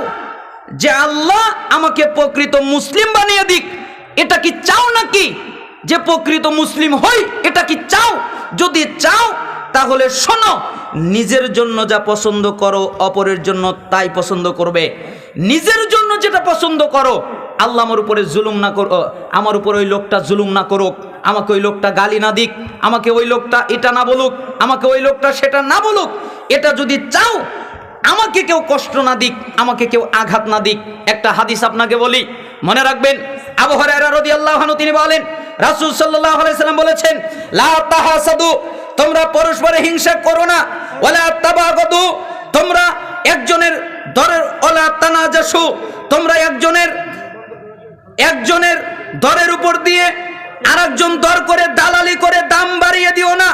যে আল্লাহ আমাকে প্রকৃত মুসলিম বানিয়ে দিক, এটা কি চাও নাকি? যে প্রকৃত মুসলিম হই, এটা কি চাও? যদি চাও, তাহলে শোনো, নিজের জন্য যা পছন্দ করো, অপরের জন্য তাই পছন্দ করবে। নিজের জন্য যেটা পছন্দ করো, আল্লাহ আমার উপরে জুলুম না করো, আমার উপর ওই লোকটা জুলুম না করুক, আমাকে ওই লোকটা গালি না দিক, আমাকে ওই লোকটা এটা না বলুক, আমাকে ওই লোকটা সেটা না বলুক, এটা যদি চাও, আমাকে কেউ কষ্ট না দিক, আমাকে কেউ আঘাত না দিক। একটা হাদিস আপনাকে বলি, মনে রাখবেন। আবু হুরায়রা রাদিয়াল্লাহু আনহু তিনি বলেন, রাসূল সাল্লাল্লাহু আলাইহি সাল্লাম বলেছেন, লা তাহাসাদু, তোমরা পরস্পরে হিংসা করো না, ওয়ালা তাবাগাদু, তোমরা একজনের দরের, ওয়ালা তানাজাসু, তোমরা একজনের দরের উপর দিয়ে আরেকজন দর করে দালালি করে দাম বাড়িয়ে দিও না।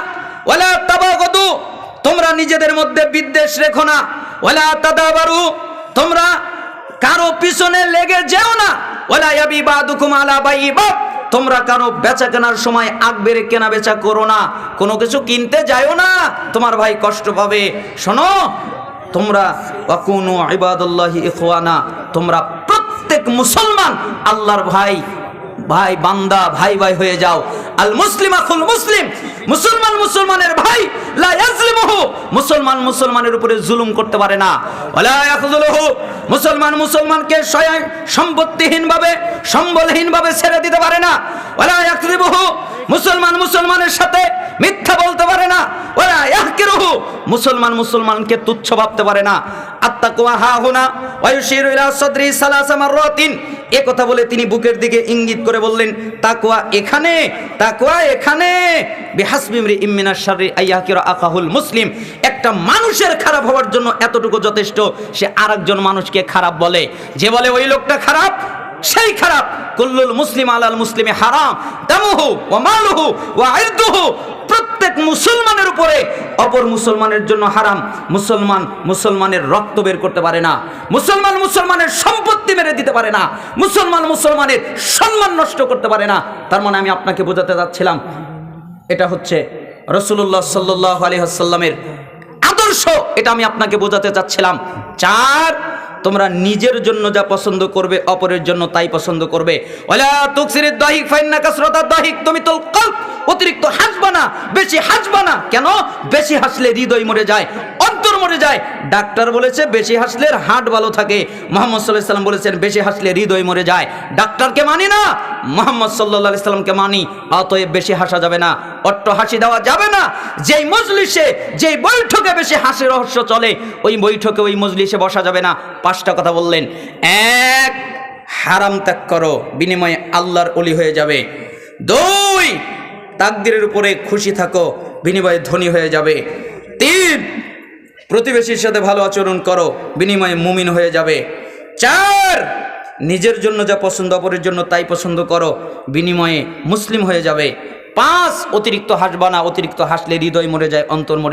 ওয়ালা তাবাগাদু, তোমরা নিজেদের মধ্যে বিদ্বেষ রেখো না। ওয়ালা তাদাবারু, তোমরা কারো পিছনে লেগে যেও না। ওয়ালা ইয়াবিবাদুকুম আলা বাইবাদ, তোমরা কারো বেচা কেনার সময় আগ বেড়ে কেনা বেচা করো না। কোনো কিছু কিনতে যাও না, তোমার ভাই কষ্ট পাবে। শোনো, তোমরা ওয়াকুনু ইবাদাল্লাহি ইখওয়ানা, তোমরা প্রত্যেক মুসলমান আল্লাহর ভাই, ভাই বান্দা, ভাই ভাই হয়ে যাও। আল মুসলিম আখুল মুসলিম, মুসলমান মুসলমানের ভাই, লা ইয়াজলিমুহু, মুসলমান মুসলমানের উপরে জুলুম করতে পারে না। ওয়ালা ইয়াখযুলুহু, মুসলমান মুসলমানকে সম্পত্তিহীন ভাবে, সম্বলহীন ভাবে ছেড়ে দিতে পারে না। ওয়ালা ইয়াকযিবুহু, মুসলমান মুসলমানের সাথে মিথ্যা বলতে পারে না। ওয়ালা ইয়াহকিরুহু, মুসলমান মুসলমানকে তুচ্ছ ভাবতে পারে না। আত্তাকওয়া হাহুনা ওয়া ইউশিরু ইলা সাদরি সালাসা মাররাতিন, এ কথা বলে তিনি বুকের দিকে ইঙ্গিত করে বললেন, তাকওয়া এখানে, তাকওয়া এখানে। বিহাসবি ইমরিইম মিনাশ শাররি আইয়াহকিরা আখাহুল মুসলিম, একটা মানুষের খারাপ হওয়ার জন্য এতটুকু যথেষ্ট, সে আরেকজন মানুষকে খারাপ বলে। যে বলে ওই লোকটা খারাপ, সেই খারাপ। কুল্লুল মুসলিম আলাল মুসলিমি হারাম দামুহু ওয়া মালুহু ওয়া ইরদুহু, প্রত্যেক প্রত্যেক মুসলমানের উপরে অপর মুসলমানের জন্য হারাম। মুসলমান মুসলমানের রক্ত বের করতে পারে না, মুসলমান মুসলমানের সম্পত্তি মেরে দিতে পারে না, মুসলমান মুসলমানের সম্মান নষ্ট করতে পারে না। তার মানে আমি আপনাকে বোঝাতে যাচ্ছিলাম, এটা হচ্ছে রাসূলুল্লাহ সাল্লাল্লাহু আলাইহি ওয়াসাল্লামের আদর্শ, এটা আমি আপনাকে বোঝাতে চাচ্ছিলাম। 4, তোমরা নিজের জন্য যা পছন্দ করবে অপরের জন্য তাই পছন্দ করবে। ওয়ালা তুকসিরিদ দাহিক ফাইন্না কাসরাতাদ দাহিক, তুমি তো কলব, অতিরিক্ত হাসবা না, বেশি হাসবা না। কেন? বেশি হাসলে হৃদয় মরে যায়, অন্তর মরে যায়। ডাক্তার বলেছে বেশি হাসলে হার্ট ভালো থাকে, মুহাম্মদ সাল্লাল্লাহু আলাইহি ওয়াসাল্লাম বলেছেন বেশি হাসলে হৃদয় মরে যায়। ডাক্তারকে মানি না, মুহাম্মদ সাল্লাল্লাহু আলাইহি ওয়াসাল্লামকে মানি। অতএব বেশি হাসা যাবে না, অট্ট হাসি দেওয়া যাবে না। যেই মজলিসে, যেই বৈঠকে বেশি হাসি রহস্য চলে, ওই বৈঠকে ওই মজলিসে বসা যাবে না। 5টা কথা বললেন। 1, হারাম ত্যাগ করো, বিনিময়ে আল্লাহর ওলি হয়ে যাবে। 2, তাকদীরের উপরে খুশি থাকো, বিনিময়ে ধনী হয়ে যাবে। 3, প্রতিবেশীর সাথে ভালো আচরণ করো, বিনিময়ে মুমিন হয়ে যাবে। 4, নিজের জন্য যা পছন্দ অপরের জন্য তাই পছন্দ করো, বিনিময়ে মুসলিম হয়ে যাবে। 5, অতিরিক্ত হাসবা না, অতিরিক্ত হাসলে হৃদয় মরে যায়, অন্তর মরে যায়।